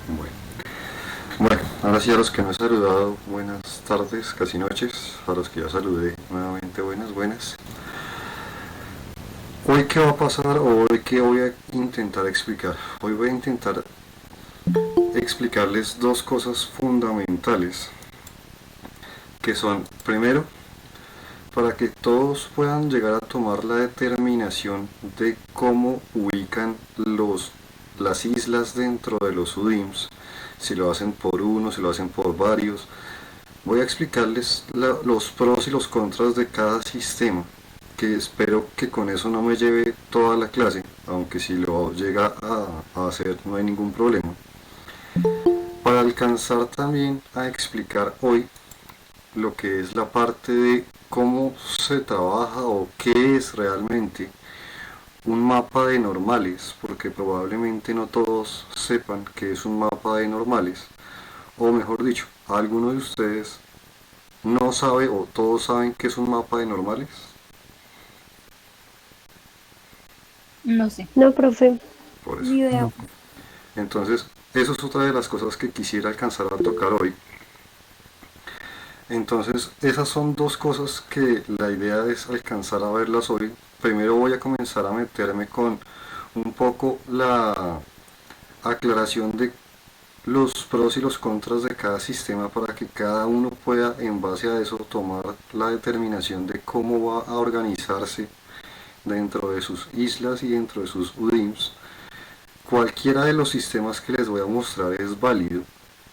Bueno, bueno, ahora sí a los que no he saludado, buenas tardes, casi noches. A los que ya saludé, nuevamente buenas. Hoy qué va a pasar o hoy qué voy a intentar explicar. Hoy voy a intentar explicarles dos cosas fundamentales que son, primero, para que todos puedan llegar a tomar la determinación de cómo ubican las islas dentro de los UDIMs, si lo hacen por uno, si lo hacen por varios. Voy a explicarles los pros y los contras de cada sistema, que espero que con eso no me lleve toda la clase, aunque si lo llega a hacer no hay ningún problema. Para alcanzar también a explicar hoy lo que es la parte de cómo se trabaja o qué es realmente un mapa de normales, porque probablemente no todos sepan qué es un mapa de normales, o mejor dicho, alguno de ustedes no sabe o todos saben qué es un mapa de normales. No sé, No, profe. Por eso. ni idea. Entonces, eso es otra de las cosas que quisiera alcanzar a tocar hoy. Entonces, esas son dos cosas que la idea es alcanzar a verlas hoy. Primero voy a comenzar a meterme con un poco la aclaración de los pros y los contras de cada sistema para que cada uno pueda en base a eso tomar la determinación de cómo va a organizarse dentro de sus islas y dentro de sus UDIMs. Cualquiera de los sistemas que les voy a mostrar es válido.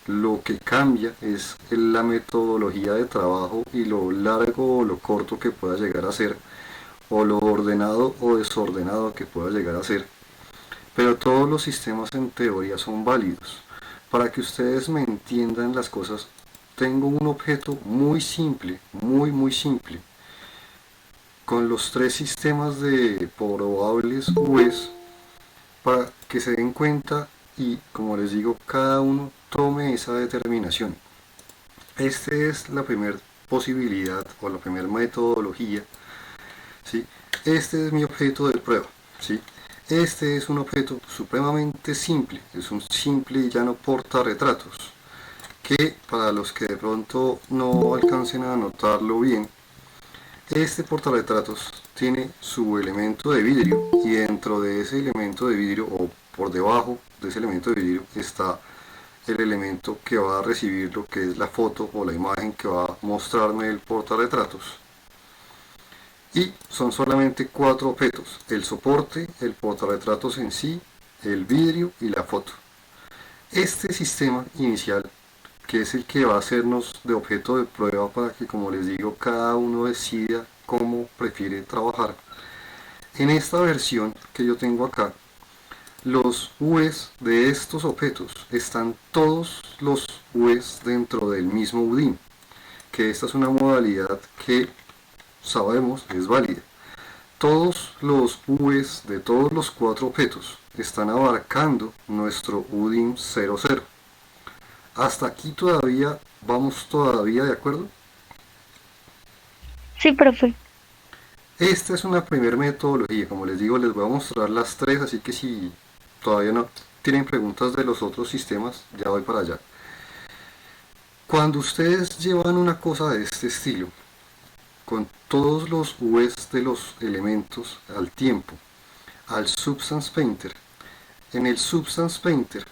Lo que cambia es la metodología de trabajo y lo largo o lo corto que pueda llegar a ser, o lo ordenado o desordenado que pueda llegar a ser. Pero todos los sistemas en teoría son válidos. Para que ustedes me entiendan las cosas, tengo un objeto muy simple, muy simple, con los tres sistemas de probables UEs para que se den cuenta y, como les digo, cada uno tome esa determinación. Esta es la primera posibilidad o la primera metodología, ¿sí? Este es mi objeto de prueba, ¿sí? Este es un objeto supremamente simple, es un simple y llano portarretratos, que para los que de pronto no alcancen a notarlo bien, este portarretratos tiene su elemento de vidrio y dentro de ese elemento de vidrio o por debajo de ese elemento de vidrio está el elemento que va a recibir lo que es la foto o la imagen que va a mostrarme el portarretratos. Y son solamente cuatro objetos: el soporte, el portarretratos en sí, el vidrio y la foto. Este sistema inicial, que es el que va a hacernos de objeto de prueba para que, como les digo, cada uno decida cómo prefiere trabajar. En esta versión que yo tengo acá, los UEs de estos objetos están todos los UEs dentro del mismo UDIN, que esta es una modalidad que sabemos es válida. Todos los UEs de todos los cuatro objetos están abarcando nuestro UDIN 00. Hasta aquí todavía vamos todavía de acuerdo. Sí, profe. Esta es una primera metodología, como les digo, les voy a mostrar las tres, así que si todavía no tienen preguntas de los otros sistemas, ya voy para allá. Cuando ustedes llevan una cosa de este estilo, con todos los UEs de los elementos al tiempo, al Substance Painter, en el Substance Painter,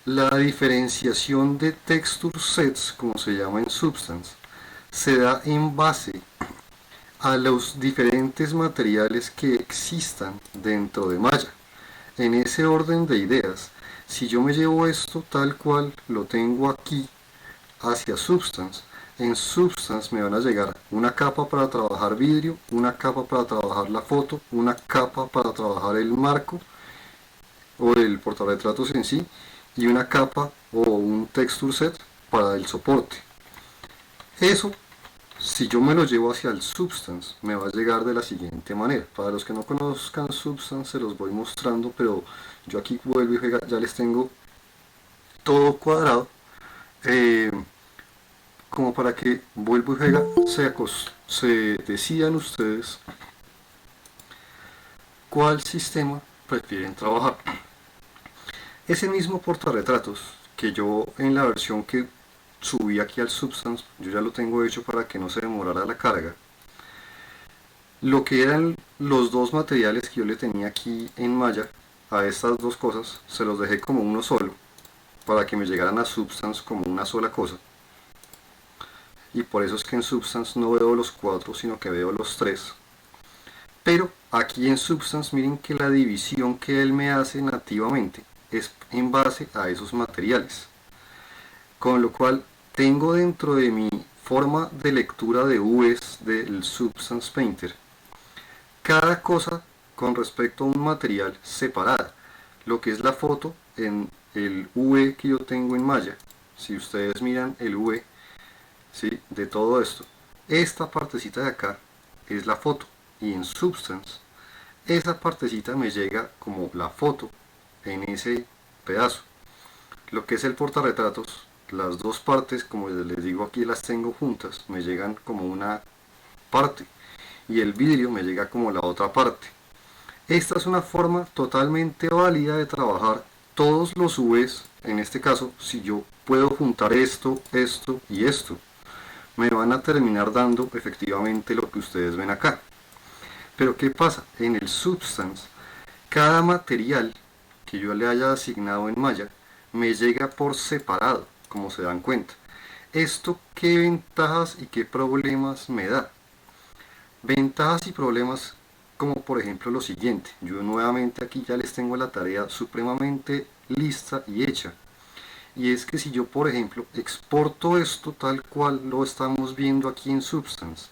la diferenciación de texture sets, como se llama en Substance, se da en base a los diferentes materiales que existan dentro de Maya. En ese orden de ideas, si yo me llevo esto tal cual lo tengo aquí hacia Substance, en Substance me van a llegar una capa para trabajar vidrio, una capa para trabajar la foto, una capa para trabajar el marco o el portarretratos en sí y una capa o un texture set para el soporte. Eso, si yo me lo llevo hacia el Substance, me va a llegar de la siguiente manera. Para los que no conozcan Substance se los voy mostrando, pero yo aquí vuelvo y ya les tengo todo cuadrado, eh, como para que vuelvo y juega se decidan ustedes cuál sistema prefieren trabajar. Ese mismo portarretratos que yo en la versión que subí aquí al Substance, yo ya lo tengo hecho para que no se demorara la carga. Lo que eran los dos materiales que yo le tenía aquí en Maya, a estas dos cosas, se los dejé como uno solo, para que me llegaran a Substance como una sola cosa. Y por eso es que en Substance no veo los cuatro, sino que veo los tres. Pero aquí en Substance miren que la división que él me hace nativamente es en base a esos materiales. Con lo cual tengo dentro de mi forma de lectura de Vs del Substance Painter cada cosa con respecto a un material separada. Lo que es la foto en el V que yo tengo en Maya. Si ustedes miran el V, ¿sí?, de todo esto, esta partecita de acá es la foto, y en Substance esa partecita me llega como la foto en ese pedazo. Lo que es el portarretratos, las dos partes, como les digo aquí, las tengo juntas, me llegan como una parte, y el vidrio me llega como la otra parte. Esta es una forma totalmente válida de trabajar todos los Vs. En este caso, si yo puedo juntar esto, esto y esto, me van a terminar dando efectivamente lo que ustedes ven acá. Pero ¿qué pasa? En el Substance, cada material que yo le haya asignado en Maya me llega por separado, como se dan cuenta. ¿Esto qué ventajas y qué problemas me da? Ventajas y problemas como por ejemplo lo siguiente. Yo nuevamente aquí ya les tengo la tarea supremamente lista y hecha. Y es que si yo por ejemplo exporto esto tal cual lo estamos viendo aquí en Substance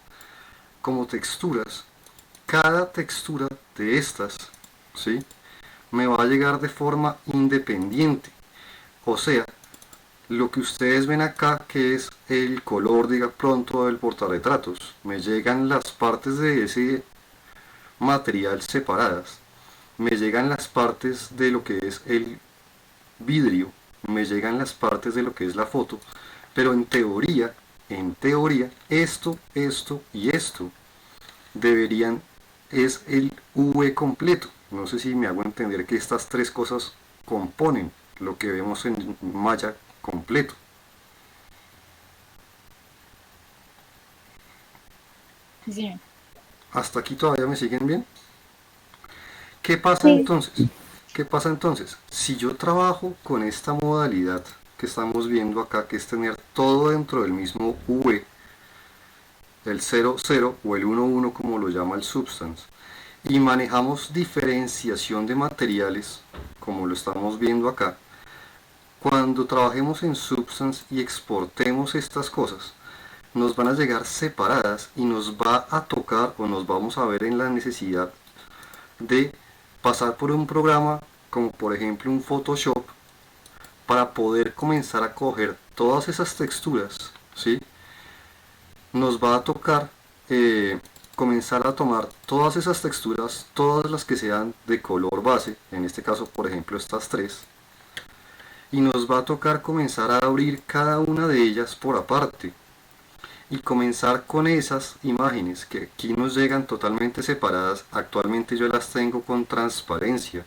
como texturas, cada textura de estas, ¿sí?, me va a llegar de forma independiente. O sea, lo que ustedes ven acá, que es el color, diga pronto, del portarretratos, me llegan las partes de ese material separadas, me llegan las partes de lo que es el vidrio, me llegan las partes de lo que es la foto, pero en teoría, esto y esto deberían, es el V completo. No sé si me hago entender que estas tres cosas componen lo que vemos en Maya completo. Sí, señor. ¿Hasta aquí todavía me siguen bien? ¿Qué pasa Sí. entonces? ¿Qué pasa entonces? Si yo trabajo con esta modalidad que estamos viendo acá, que es tener todo dentro del mismo V, el 00 o el 11 como lo llama el Substance, y manejamos diferenciación de materiales, como lo estamos viendo acá, cuando trabajemos en Substance y exportemos estas cosas, nos van a llegar separadas y nos va a tocar o nos vamos a ver en la necesidad de pasar por un programa como por ejemplo un Photoshop para poder comenzar a coger todas esas texturas, ¿sí? Nos va a tocar comenzar a tomar todas esas texturas, todas las que sean de color base, en este caso por ejemplo estas tres, y nos va a tocar comenzar a abrir cada una de ellas por aparte y comenzar con esas imágenes que aquí nos llegan totalmente separadas. Actualmente yo las tengo con transparencia.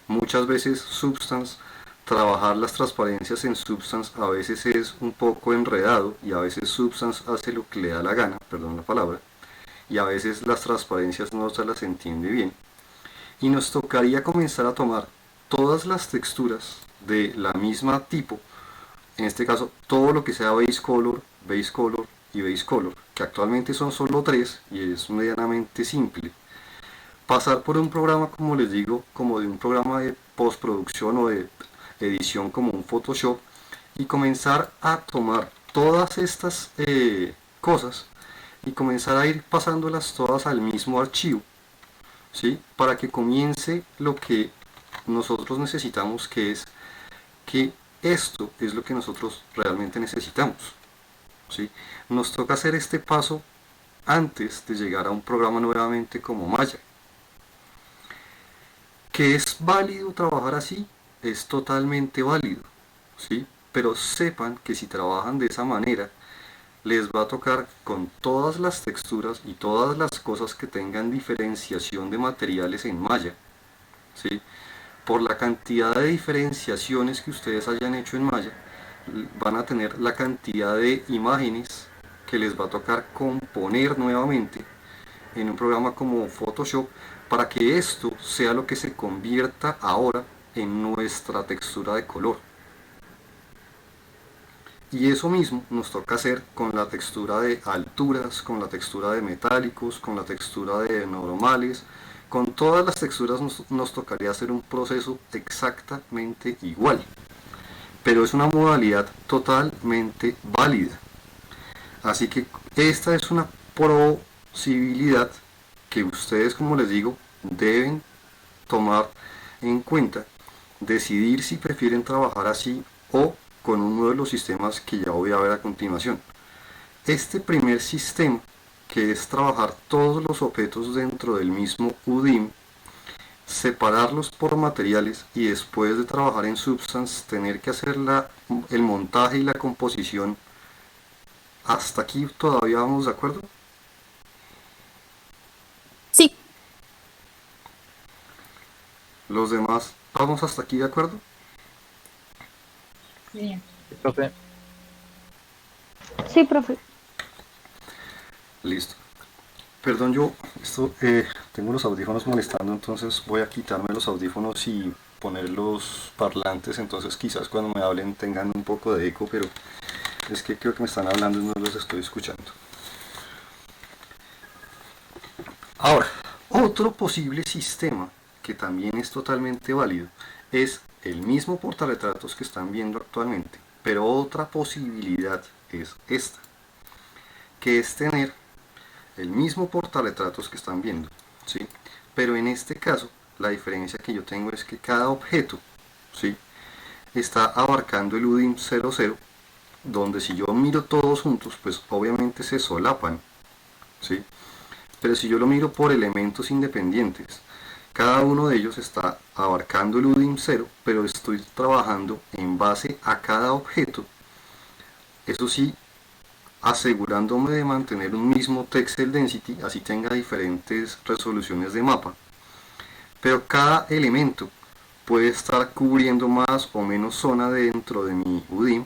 Muchas veces Substance, trabajar las transparencias en Substance a veces es un poco enredado, y a veces Substance hace lo que le da la gana, perdón la palabra, y a veces las transparencias no se las entiende bien. Y nos tocaría comenzar a tomar todas las texturas de la misma tipo, en este caso todo lo que sea base color y base color, que actualmente son solo tres y es medianamente simple. Pasar por un programa, como les digo, como de un programa de postproducción o de edición como un Photoshop, y comenzar a tomar todas estas cosas y comenzar a ir pasándolas todas al mismo archivo, ¿sí?, para que comience lo que nosotros necesitamos, que es que esto es lo que nosotros realmente necesitamos, ¿sí? Nos toca hacer este paso antes de llegar a un programa nuevamente como Maya. ¿Que es válido trabajar así? Es totalmente válido, ¿sí? Pero sepan que si trabajan de esa manera, les va a tocar con todas las texturas y todas las cosas que tengan diferenciación de materiales en Maya, ¿sí? por la cantidad de diferenciaciones que ustedes hayan hecho en Maya, van a tener la cantidad de imágenes que les va a tocar componer nuevamente en un programa como Photoshop para que esto sea lo que se convierta ahora en nuestra textura de color. Y eso mismo nos toca hacer con la textura de alturas, con la textura de metálicos, con la textura de normales. Con todas las texturas nos tocaría hacer un proceso exactamente igual. Pero es una modalidad totalmente válida. Así que esta es una posibilidad que ustedes, como les digo, deben tomar en cuenta, decidir si prefieren trabajar así o con uno de los sistemas que ya voy a ver a continuación. Este primer sistema, que es trabajar todos los objetos dentro del mismo UDIM, separarlos por materiales y después de trabajar en Substance tener que hacer el montaje y la composición. ¿Hasta aquí todavía vamos de acuerdo? Sí. ¿Los demás vamos hasta aquí de acuerdo? Bien. Profe, Sí, profe. Listo. Perdón, yo tengo los audífonos molestando, entonces voy a quitarme los audífonos y poner los parlantes, entonces quizás cuando me hablen tengan un poco de eco, pero es que creo que me están hablando y no los estoy escuchando. Ahora, otro posible sistema que también es totalmente válido es el mismo portarretratos que están viendo actualmente, pero otra posibilidad es esta, que es tener el mismo portarretratos que están viendo, ¿sí? Pero en este caso, la diferencia que yo tengo es que cada objeto, ¿sí?, está abarcando el UDIM 00, donde si yo miro todos juntos, pues obviamente se solapan, ¿sí? Pero si yo lo miro por elementos independientes, cada uno de ellos está abarcando el UDIM 0, pero estoy trabajando en base a cada objeto. Eso sí, asegurándome de mantener un mismo texel density, así tenga diferentes resoluciones de mapa. Pero cada elemento puede estar cubriendo más o menos zona dentro de mi UDIM.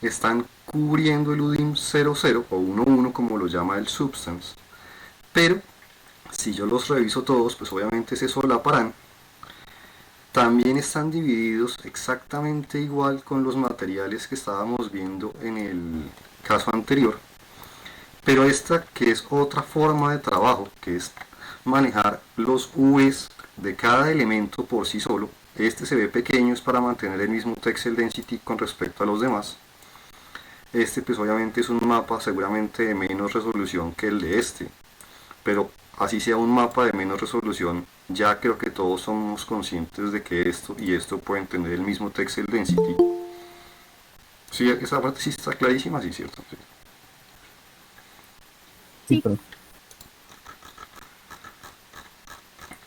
Están cubriendo el UDIM 00 o 11 como lo llama el Substance. Pero si yo los reviso todos, pues obviamente se solaparán. También están divididos exactamente igual con los materiales que estábamos viendo en el caso anterior, pero esta que es otra forma de trabajo, que es manejar los U's de cada elemento por sí solo. Este se ve pequeño, es para mantener el mismo texel density con respecto a los demás. Este pues obviamente es un mapa seguramente de menos resolución que el de este, pero así sea un mapa de menos resolución, ya creo que todos somos conscientes de que esto y esto pueden tener el mismo texel density. Sí, esa parte sí está clarísima, sí, cierto. Sí. Sí.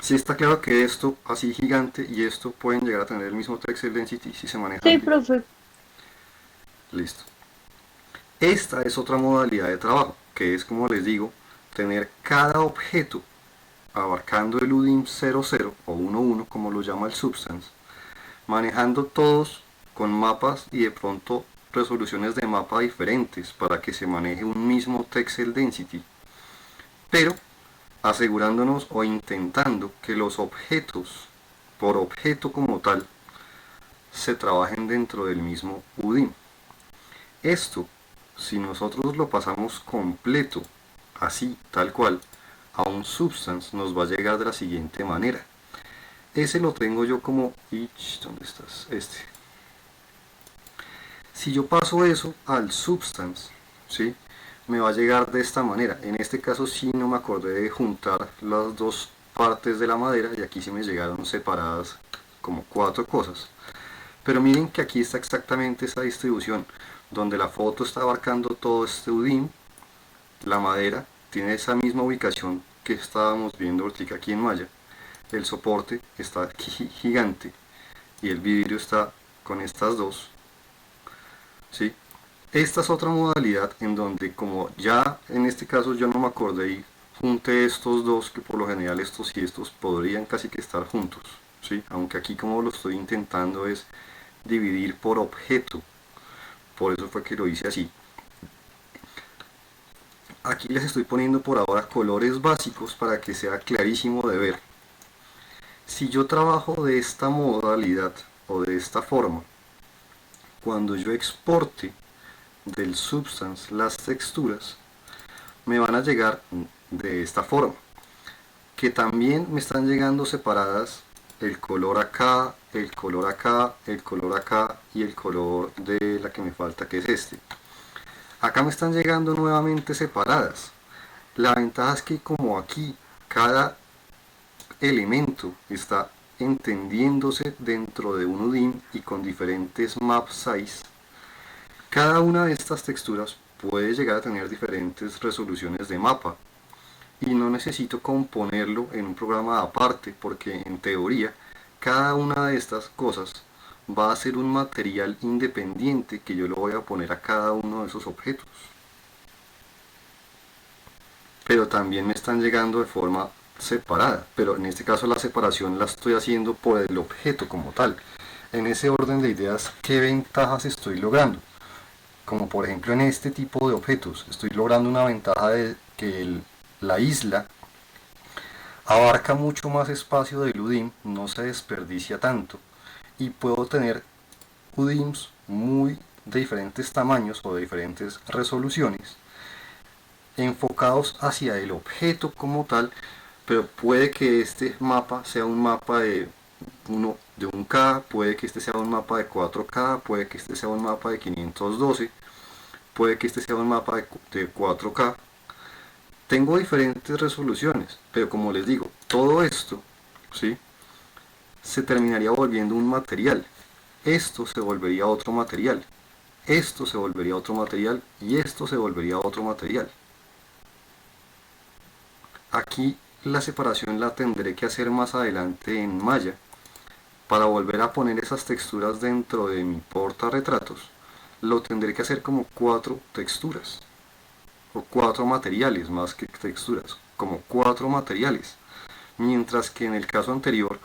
Sí está claro que esto así gigante y esto pueden llegar a tener el mismo texel density si se manejan Sí, bien. profe. Listo. Esta es otra modalidad de trabajo, que es, como les digo, tener cada objeto abarcando el UDIM 00 o 11 como lo llama el Substance, manejando todos con mapas y de pronto resoluciones de mapa diferentes para que se maneje un mismo texel density, pero asegurándonos o intentando que los objetos por objeto como tal se trabajen dentro del mismo UDIM. Esto, si nosotros lo pasamos completo, así, tal cual, a un Substance, nos va a llegar de la siguiente manera. Ese lo tengo yo como ¿dónde estás? Este. Si yo paso eso al Substance, ¿sí?, me va a llegar de esta manera. En este caso sí no me acordé de juntar las dos partes de la madera y aquí sí me llegaron separadas como 4 cosas. Pero miren que aquí está exactamente esa distribución, donde la foto está abarcando todo este UDIM, la madera tiene esa misma ubicación que estábamos viendo ahorita aquí en Maya, el soporte está aquí gigante y el vidrio está con estas dos, ¿sí? Esta es otra modalidad en donde, como ya en este caso yo no me acordé y junté estos dos, que por lo general estos y estos podrían casi que estar juntos, ¿sí? Aunque aquí como lo estoy intentando es dividir por objeto, por eso fue que lo hice así. Aquí les estoy poniendo por ahora colores básicos para que sea clarísimo de ver. Si yo trabajo de esta modalidad o de esta forma, cuando yo exporte del Substance las texturas, me van a llegar de esta forma, que también me están llegando separadas el color acá, el color acá, el color acá y el color de la que me falta, que es este. Acá me están llegando nuevamente separadas. La ventaja es que como aquí cada elemento está entendiéndose dentro de un UDIM y con diferentes map size, cada una de estas texturas puede llegar a tener diferentes resoluciones de mapa y no necesito componerlo en un programa aparte porque en teoría cada una de estas cosas va a ser un material independiente que yo lo voy a poner a cada uno de esos objetos. Pero también me están llegando de forma separada, pero en este caso la separación la estoy haciendo por el objeto como tal. En ese orden de ideas, ¿qué ventajas estoy logrando? Como por ejemplo en este tipo de objetos, estoy logrando una ventaja de que la isla abarca mucho más espacio del UDIM, no se desperdicia tanto y puedo tener UDIMs muy de diferentes tamaños o de diferentes resoluciones enfocados hacia el objeto como tal, pero puede que este mapa sea un mapa de 1K, puede que este sea un mapa de 4K, puede que este sea un mapa de 512, puede que este sea un mapa de 4K. Tengo diferentes resoluciones, pero como les digo, todo esto, ¿sí?, se terminaría volviendo un material. Esto se volvería otro material. Esto se volvería otro material y esto se volvería otro material. Aquí la separación la tendré que hacer más adelante en Maya para volver a poner esas texturas dentro de mi portarretratos. Lo tendré que hacer como 4 texturas o 4 materiales más que texturas, como 4 materiales. Mientras que en el caso anterior,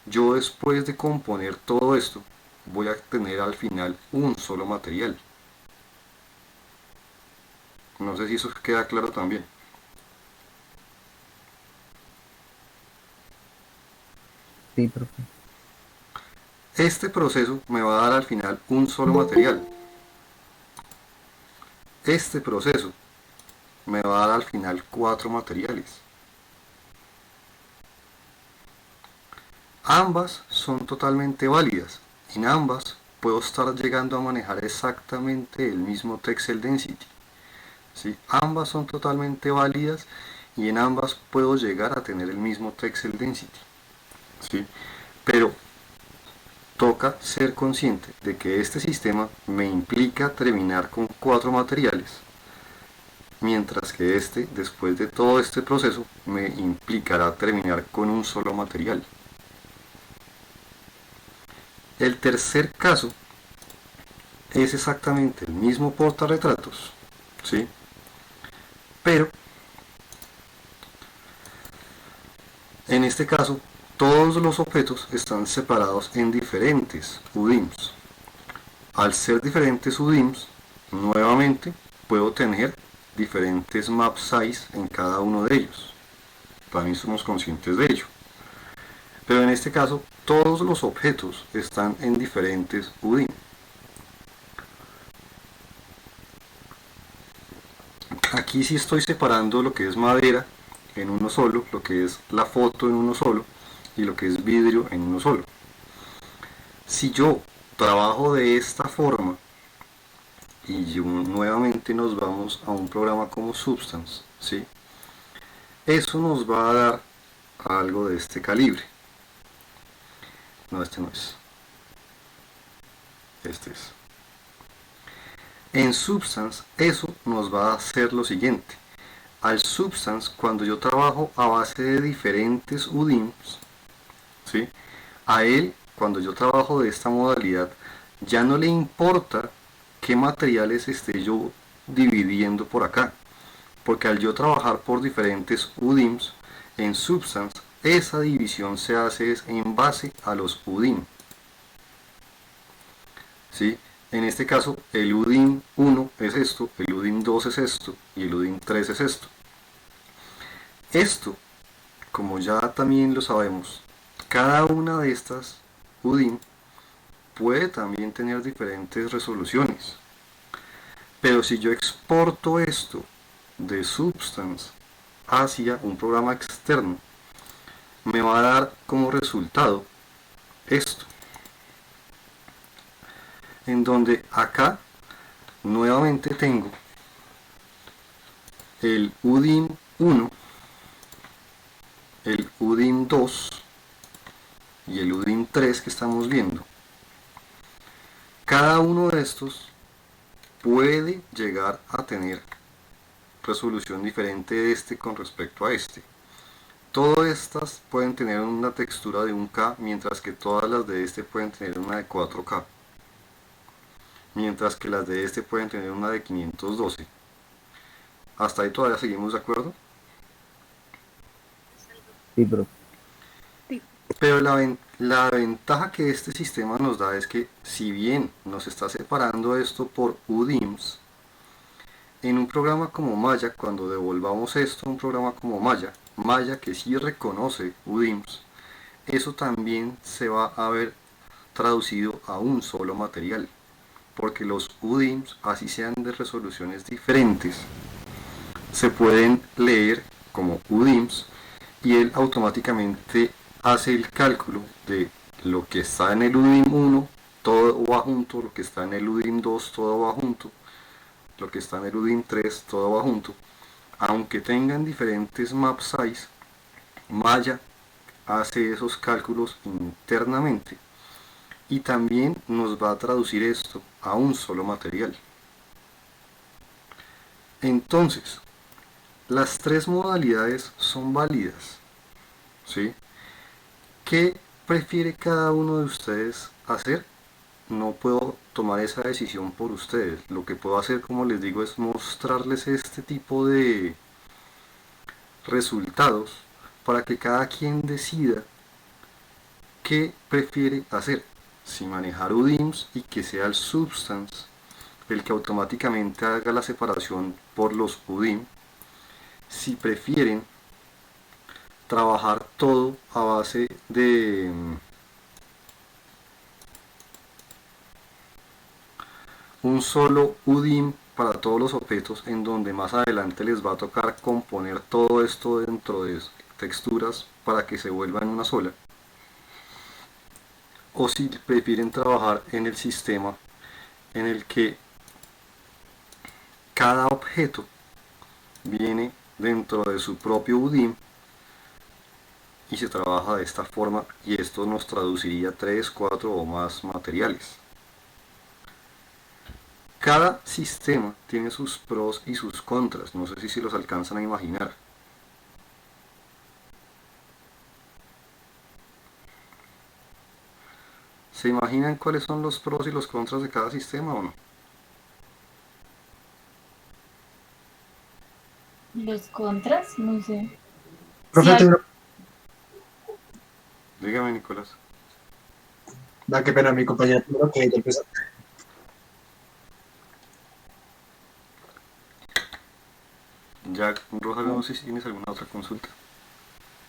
yo después de componer todo esto, voy a tener al final un solo material. No sé si eso queda claro también. Sí, profe. Este proceso me va a dar al final un solo material. Este proceso me va a dar al final 4 materiales. Ambas son totalmente válidas. En ambas puedo estar llegando a manejar exactamente el mismo Texel Density. ¿Sí? Ambas son totalmente válidas y en ambas puedo llegar a tener el mismo Texel Density. ¿Sí? Pero toca ser consciente de que este sistema me implica terminar con 4 materiales, mientras que este, después de todo este proceso, me implicará terminar con un solo material. El tercer caso es exactamente el mismo portarretratos, ¿sí? Pero en este caso todos los objetos están separados en diferentes UDIMs. Al ser diferentes UDIMs, nuevamente puedo tener diferentes map size en cada uno de ellos. También somos conscientes de ello. Pero en este caso todos los objetos están en diferentes UDIM. Aquí sí estoy separando lo que es madera en uno solo, lo que es la foto en uno solo y lo que es vidrio en uno solo. Si yo trabajo de esta forma y nuevamente nos vamos a un programa como Substance, ¿sí?, eso nos va a dar algo de este calibre. No, este no es. Este es. En Substance eso nos va a hacer lo siguiente. Al Substance, cuando yo trabajo a base de diferentes UDIMs, ¿sí?, a él, cuando yo trabajo de esta modalidad, ya no le importa qué materiales esté yo dividiendo por acá, porque al yo trabajar por diferentes UDIMs en Substance, esa división se hace es en base a los UDIM. ¿Sí? En este caso, el UDIM 1 es esto, el UDIM 2 es esto y el UDIM 3 es esto. Esto, como ya también lo sabemos, cada una de estas UDIM puede también tener diferentes resoluciones. Pero si yo exporto esto de Substance hacia un programa externo, me va a dar como resultado esto, en donde acá nuevamente tengo el UDIM 1, el UDIM 2 y el UDIM 3 que estamos viendo. Cada uno de estos puede llegar a tener resolución diferente de este con respecto a este. Todas estas pueden tener una textura de 1K, mientras que todas las de este pueden tener una de 4K. Mientras que las de este pueden tener una de 512. ¿Hasta ahí todavía seguimos de acuerdo? Sí, profe. Pero la ventaja que este sistema nos da es que, si bien nos está separando esto por UDIMs, en un programa como Maya, cuando devolvamos esto a un programa como Maya que sí reconoce UDIMs, eso también se va a ver traducido a un solo material, porque los UDIMs, así sean de resoluciones diferentes, se pueden leer como UDIMs y él automáticamente hace el cálculo de lo que está en el UDIM 1, todo va junto, lo que está en el UDIM 2, todo va junto, lo que está en el UDIM 3, todo va junto. Aunque tengan diferentes map size, Maya hace esos cálculos internamente y también nos va a traducir esto a un solo material. Entonces, las tres modalidades son válidas, ¿sí? ¿Qué prefiere cada uno de ustedes hacer? No puedo tomar esa decisión por ustedes. Lo que puedo hacer, como les digo, es mostrarles este tipo de resultados para que cada quien decida qué prefiere hacer. Si manejar UDIMs y que sea el Substance el que automáticamente haga la separación por los UDIM. Si prefieren trabajar todo a base de un solo UDIM para todos los objetos, en donde más adelante les va a tocar componer todo esto dentro de texturas para que se vuelvan una sola, o si prefieren trabajar en el sistema en el que cada objeto viene dentro de su propio UDIM y se trabaja de esta forma, y esto nos traduciría 3, 4 o más materiales. Cada sistema tiene sus pros y sus contras, no sé si los alcanzan a imaginar. ¿Se imaginan cuáles son los pros y los contras de cada sistema o no? Los contras, no sé. Profe, Sí, Dígame, Nicolás. da qué pena mi compañera primero que ya empezó. Jack, Rosario, no sé si tienes alguna otra consulta.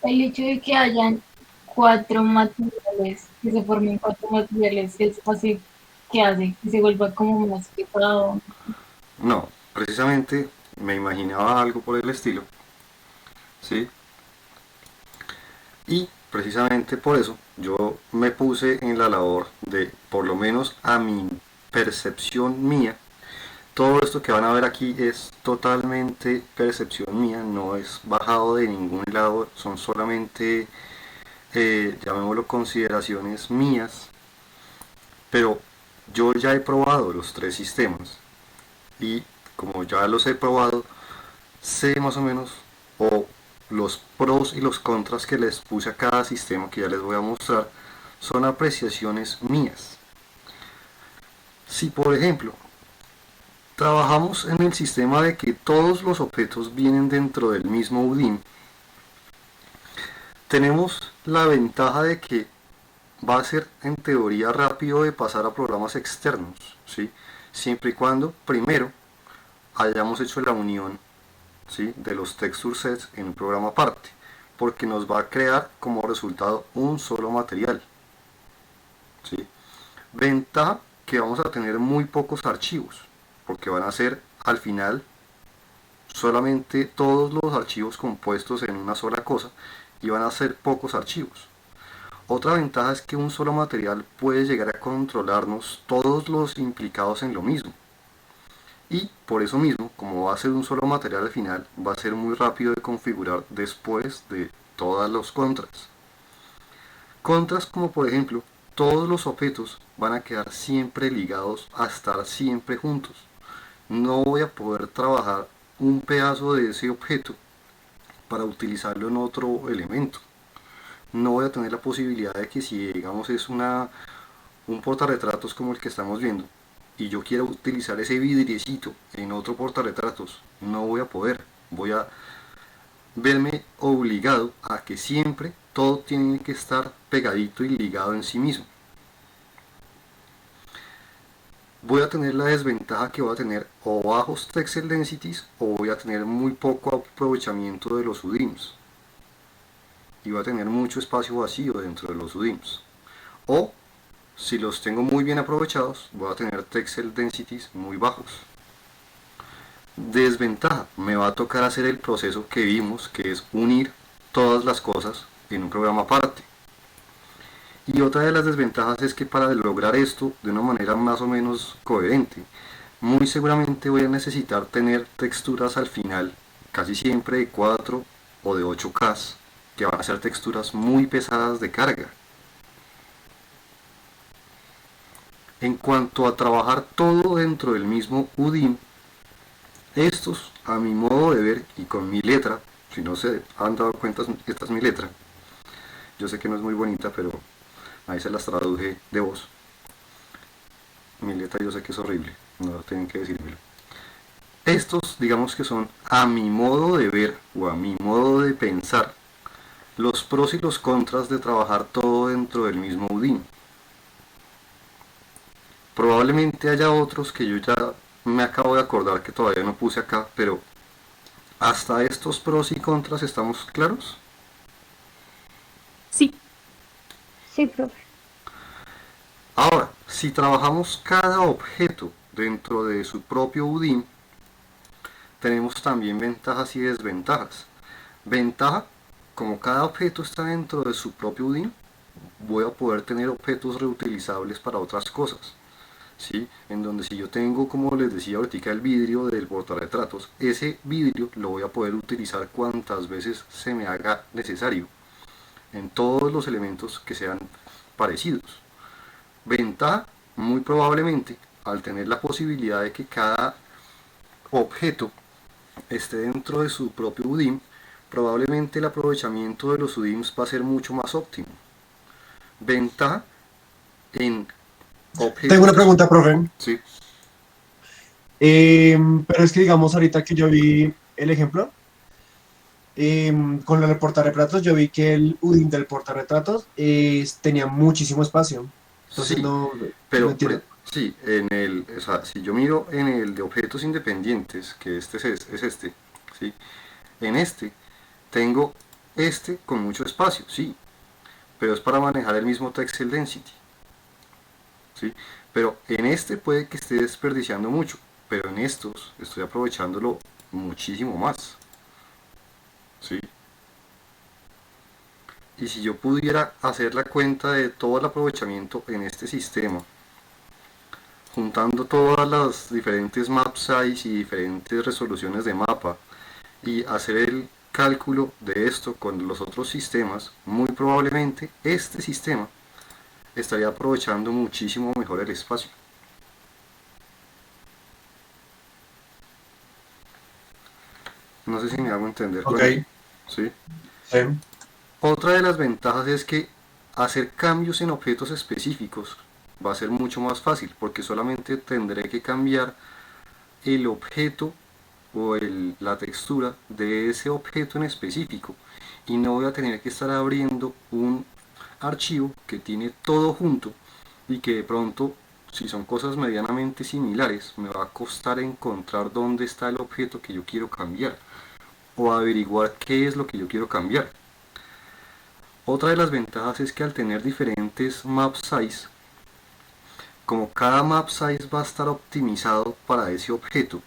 el hecho de que hayan cuatro materiales, que se formen cuatro materiales, es así que hace que se vuelva como más pesado. No, precisamente me imaginaba algo por el estilo, ¿sí? Y precisamente por eso yo me puse en la labor de, por lo menos a mi percepción mía, todo esto que van a ver aquí es totalmente percepción mía, no es bajado de ningún lado, son solamente, llamémoslo, consideraciones mías, pero yo ya he probado los tres sistemas y como ya los he probado, sé más o menos, o los pros y los contras que les puse a cada sistema que ya les voy a mostrar son apreciaciones mías. Si por ejemplo trabajamos en el sistema de que todos los objetos vienen dentro del mismo UDIM, Tenemos la ventaja de que va a ser en teoría rápido de pasar a programas externos, ¿sí? Siempre y cuando primero hayamos hecho la unión, ¿sí?, de los texture sets en un programa aparte, porque nos va a crear como resultado un solo material, ¿sí? Ventaja que vamos a tener muy pocos archivos, porque van a ser al final solamente todos los archivos compuestos en una sola cosa y van a ser pocos archivos. Otra ventaja es que un solo material puede llegar a controlarnos todos los implicados en lo mismo. Y por eso mismo, como va a ser un solo material al final, va a ser muy rápido de configurar después de todas los contras. Contras como por ejemplo, todos los objetos van a quedar siempre ligados a estar siempre juntos. No voy a poder trabajar un pedazo de ese objeto para utilizarlo en otro elemento. No voy a tener la posibilidad de que si digamos es un portarretratos como el que estamos viendo y yo quiero utilizar ese vidriecito en otro portarretratos, no voy a poder. Voy a verme obligado a que siempre todo tiene que estar pegadito y ligado en sí mismo. Voy a tener la desventaja que voy a tener o bajos texel densities o voy a tener muy poco aprovechamiento de los UDIMs y voy a tener mucho espacio vacío dentro de los UDIMs. O si los tengo muy bien aprovechados, voy a tener texel densities muy bajos. Desventaja, me va a tocar hacer el proceso que vimos, que es unir todas las cosas en un programa aparte. Y otra de las desventajas es que para lograr esto de una manera más o menos coherente, muy seguramente voy a necesitar tener texturas al final, casi siempre de 4 o de 8K, que van a ser texturas muy pesadas de carga. En cuanto a trabajar todo dentro del mismo UDIM, estos, a mi modo de ver y con mi letra, si no se han dado cuenta, esta es mi letra. Yo sé que no es muy bonita, pero ahí se las traduje de voz. Mi letra yo sé que es horrible, no tienen que decírmelo. Estos, digamos que son a mi modo de ver o a mi modo de pensar, los pros y los contras de trabajar todo dentro del mismo UDIM. Probablemente haya otros que yo ya me acabo de acordar que todavía no puse acá, pero hasta estos pros y contras estamos claros. Sí, Sí, profe. Ahora, si trabajamos cada objeto dentro de su propio UDIM, tenemos también ventajas y desventajas. Ventaja, como cada objeto está dentro de su propio UDIM, voy a poder tener objetos reutilizables para otras cosas. ¿Sí? En donde si yo tengo, como les decía ahorita, el vidrio del portarretratos, ese vidrio lo voy a poder utilizar cuantas veces se me haga necesario, en todos los elementos que sean parecidos. Ventaja, muy probablemente, al tener la posibilidad de que cada objeto esté dentro de su propio UDIM, probablemente el aprovechamiento de los UDIMs va a ser mucho más óptimo. Ventaja en objetos... Tengo una pregunta, profe. Sí. Pero es que digamos ahorita que yo vi el ejemplo, con el portarretratos, yo vi que el UDIM del portarretratos tenía muchísimo espacio. Entonces Sí, no pero entiendo. sí, o sea, si yo miro en el de objetos independientes, que este es este, ¿sí? En este tengo este con mucho espacio, sí, pero es para manejar el mismo texel density, ¿sí? Pero en este puede que esté desperdiciando mucho, pero en estos estoy aprovechándolo muchísimo más, ¿sí? Y si yo pudiera hacer la cuenta de todo el aprovechamiento en este sistema, juntando todas las diferentes map size y diferentes resoluciones de mapa y hacer el cálculo de esto con los otros sistemas, muy probablemente este sistema estaría aprovechando muchísimo mejor el espacio. No sé si me hago entender con Ok, eso. ¿Sí? sí. Otra de las ventajas es que hacer cambios en objetos específicos va a ser mucho más fácil porque solamente tendré que cambiar el objeto o la textura de ese objeto en específico y no voy a tener que estar abriendo un archivo que tiene todo junto y que de pronto, si son cosas medianamente similares, me va a costar encontrar dónde está el objeto que yo quiero cambiar o averiguar qué es lo que yo quiero cambiar. Otra de las ventajas es que al tener diferentes map size, como cada map size va a estar optimizado para ese objeto,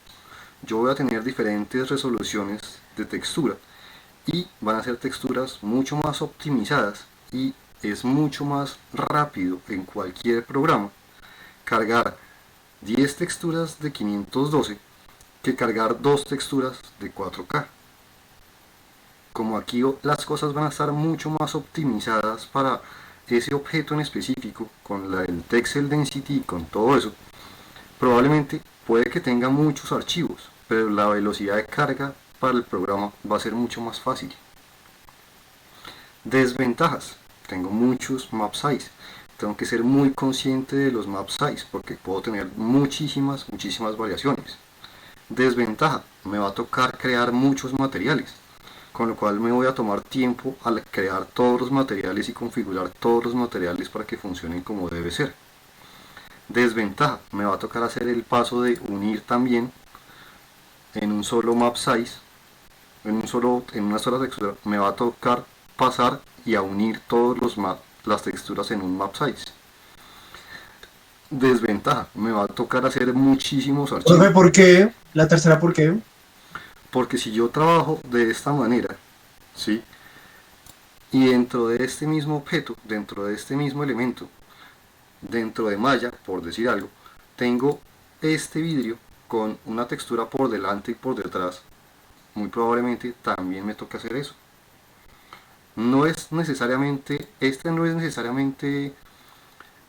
yo voy a tener diferentes resoluciones de textura y van a ser texturas mucho más optimizadas y es mucho más rápido en cualquier programa cargar 10 texturas de 512 que cargar 2 texturas de 4K. Como aquí las cosas van a estar mucho más optimizadas para ese objeto en específico, con el Texel Density y con todo eso, probablemente puede que tenga muchos archivos, pero la velocidad de carga para el programa va a ser mucho más fácil. Desventajas: tengo muchos map size, tengo que ser muy consciente de los map size porque puedo tener muchísimas variaciones. Desventaja: me va a tocar crear muchos materiales, con lo cual me voy a tomar tiempo al crear todos los materiales y configurar todos los materiales para que funcionen como debe ser. Desventaja: me va a tocar hacer el paso de unir también en un solo map size, en una sola textura, me va a tocar pasar y a unir todos las texturas en un map size. Desventaja: me va a tocar hacer muchísimos archivos. Profe, ¿por qué? La tercera, ¿por qué? Porque si yo trabajo de esta manera, ¿sí? Y dentro de este mismo objeto, dentro de este mismo elemento, dentro de malla, por decir algo, tengo este vidrio con una textura por delante y por detrás, muy probablemente también me toca hacer eso.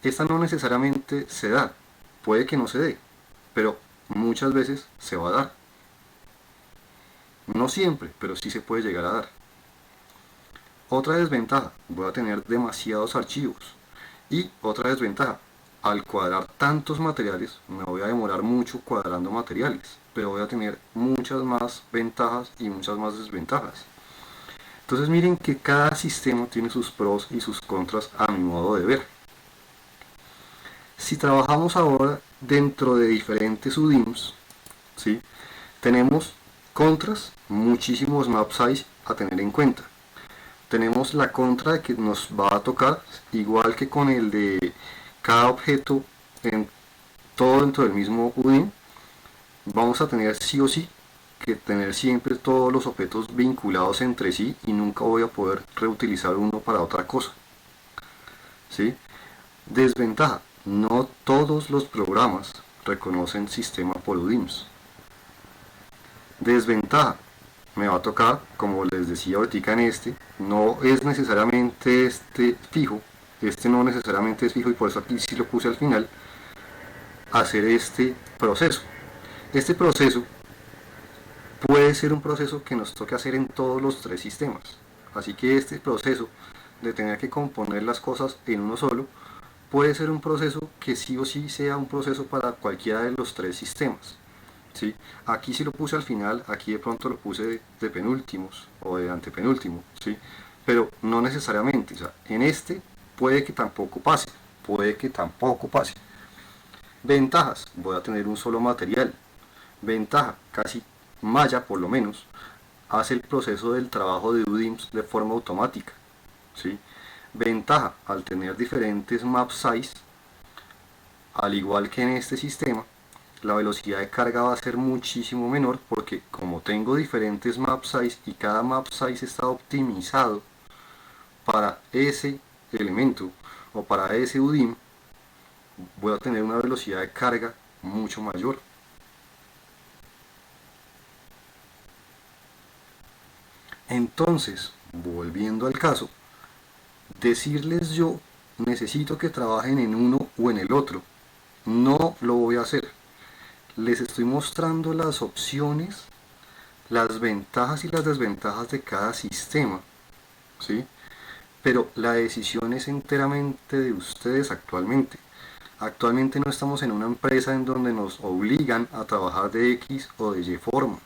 Esta no necesariamente se da, puede que no se dé, pero muchas veces se va a dar. No siempre, pero sí se puede llegar a dar. Otra desventaja: voy a tener demasiados archivos. Y otra desventaja: al cuadrar tantos materiales me voy a demorar mucho cuadrando materiales, pero voy a tener muchas más ventajas y muchas más desventajas. Entonces miren que cada sistema tiene sus pros y sus contras a mi modo de ver. Si trabajamos ahora dentro de diferentes UDIMs, ¿sí? Tenemos contras, muchísimos map size a tener en cuenta. Tenemos la contra de que nos va a tocar, igual que con el de cada objeto todo dentro del mismo UDIM, vamos a tener sí o sí que tener siempre todos los objetos vinculados entre sí y nunca voy a poder reutilizar uno para otra cosa, ¿sí? Desventaja: no todos los programas reconocen sistema por UDIMs. Desventaja: me va a tocar, como les decía ahorita, no es necesariamente fijo, no necesariamente es fijo, y por eso aquí sí lo puse al final, hacer este proceso. Este proceso puede ser un proceso que nos toque hacer en todos los tres sistemas, así que este proceso de tener que componer las cosas en uno solo puede ser un proceso que sí o sí sea un proceso para cualquiera de los tres sistemas, ¿sí? Aquí sí lo puse al final, aquí de pronto lo puse de penúltimos o de antepenúltimo, ¿sí? Pero no necesariamente, o sea, en este puede que tampoco pase, Ventajas: voy a tener un solo material. Ventaja: casi malla, por lo menos, hace el proceso del trabajo de UDIMs de forma automática, ¿sí? Ventaja: al tener diferentes map size, al igual que en este sistema, la velocidad de carga va a ser muchísimo menor porque como tengo diferentes map size y cada map size está optimizado para ese elemento o para ese UDIM, voy a tener una velocidad de carga mucho mayor. Entonces, volviendo al caso, decirles yo necesito que trabajen en uno o en el otro, no lo voy a hacer. Les estoy mostrando las opciones, las ventajas y las desventajas de cada sistema, ¿sí? Pero la decisión es enteramente de ustedes actualmente. Actualmente no estamos en una empresa en donde nos obligan a trabajar de X o de Y forma.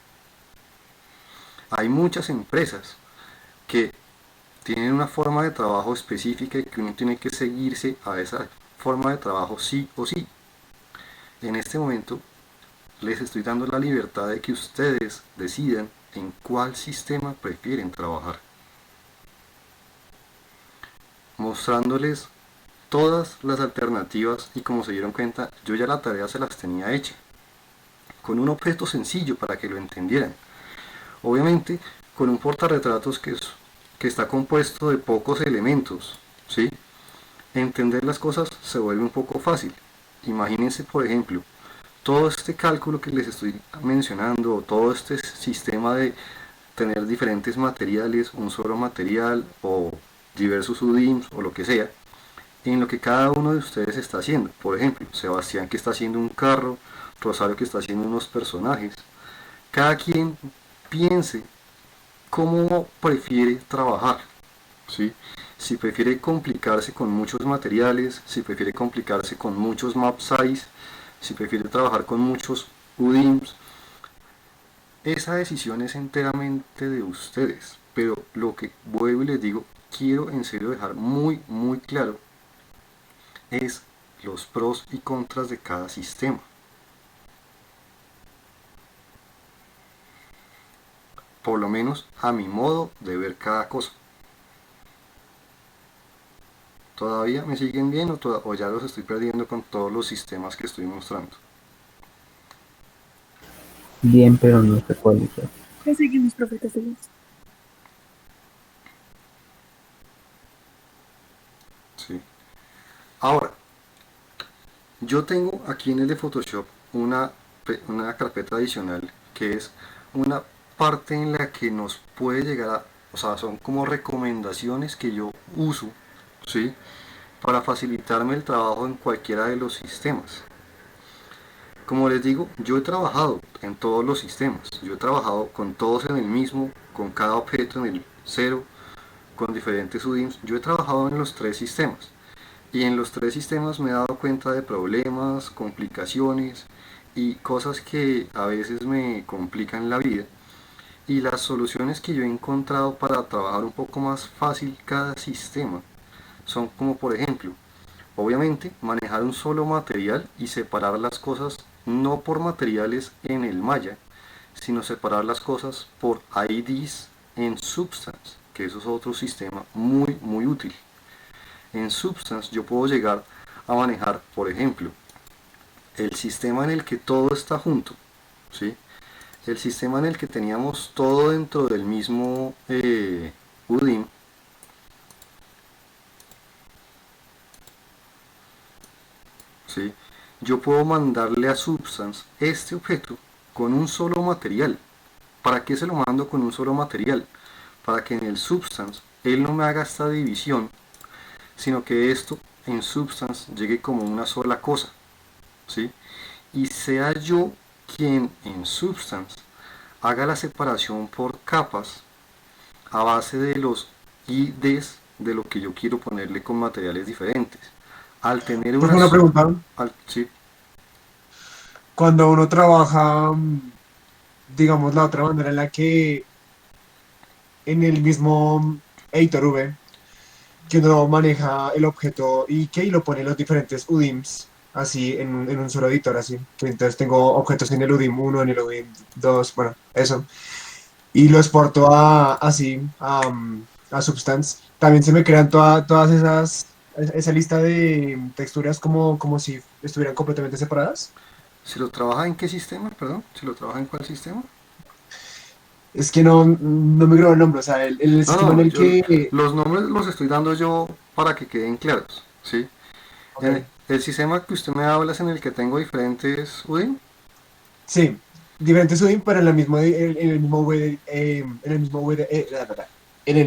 Hay muchas empresas que tienen una forma de trabajo específica y que uno tiene que seguirse a esa forma de trabajo sí o sí. En este momento les estoy dando la libertad de que ustedes decidan en cuál sistema prefieren trabajar, mostrándoles todas las alternativas y como se dieron cuenta, yo ya la tarea se las tenía hecha, con un objeto sencillo para que lo entendieran. Obviamente, con un portarretratos que está compuesto de pocos elementos, ¿sí? Entender las cosas se vuelve un poco fácil. Imagínense, por ejemplo, todo este cálculo que les estoy mencionando, todo este sistema de tener diferentes materiales, un solo material o diversos UDIMs o lo que sea, en lo que cada uno de ustedes está haciendo. Por ejemplo, Sebastián que está haciendo un carro, Rosario que está haciendo unos personajes. Cada quien piense cómo prefiere trabajar, ¿sí? Si prefiere complicarse con muchos materiales, si prefiere complicarse con muchos map size, si prefiere trabajar con muchos UDIMs, esa decisión es enteramente de ustedes. Pero lo que vuelvo y les digo, quiero en serio dejar muy muy claro es los pros y contras de cada sistema. Por lo menos a mi modo de ver cada cosa. ¿Todavía me siguen bien o ya los estoy perdiendo con todos los sistemas que estoy mostrando? Bien, pero no sé cuál es. Le seguimos, profeta Feliz. Sí. Ahora, yo tengo aquí en el de Photoshop una carpeta adicional que es una parte en la que nos puede llegar a, o sea, son como recomendaciones que yo uso, ¿sí? Para facilitarme el trabajo en cualquiera de los sistemas. Como les digo, yo he trabajado en todos los sistemas, yo he trabajado con todos en el mismo, con cada objeto en el cero, con diferentes UDIMs, yo he trabajado en los tres sistemas. Y en los tres sistemas me he dado cuenta de problemas, complicaciones y cosas que a veces me complican la vida. Y las soluciones que yo he encontrado para trabajar un poco más fácil cada sistema son como por ejemplo, obviamente manejar un solo material y separar las cosas no por materiales en el Maya, sino separar las cosas por IDs en Substance, que eso es otro sistema muy muy útil. En Substance yo puedo llegar a manejar, por ejemplo, el sistema en el que todo está junto, ¿sí? El sistema en el que teníamos todo dentro del mismo UDIM, ¿sí? Yo puedo mandarle a Substance este objeto con un solo material. ¿Para qué se lo mando con un solo material? Para que en el Substance él no me haga esta división, sino que esto en Substance llegue como una sola cosa, ¿sí? Y sea yo quien en Substance haga la separación por capas a base de los IDs de lo que yo quiero ponerle con materiales diferentes. Al tener Una pregunta. Sí. Cuando uno trabaja, digamos, la otra manera en la que en el mismo editor V, que uno maneja el objeto y lo pone en los diferentes UDIMs, así en un solo editor, así. Que entonces tengo objetos en el UDIM 1, en el UDIM 2, bueno, eso. Y lo exporto a Substance. También se me crean todas esa lista de texturas como si estuvieran completamente separadas. ¿Si lo trabaja en qué sistema? Perdón, ¿si lo trabaja en cuál sistema? Es que no me creo el nombre, o sea, el sistema en el que... Los nombres los estoy dando yo para que queden claros, ¿sí? Okay. El sistema que usted me habla es en el que tengo diferentes UDIM. Sí, diferentes UDIM, pero en el mismo V, en el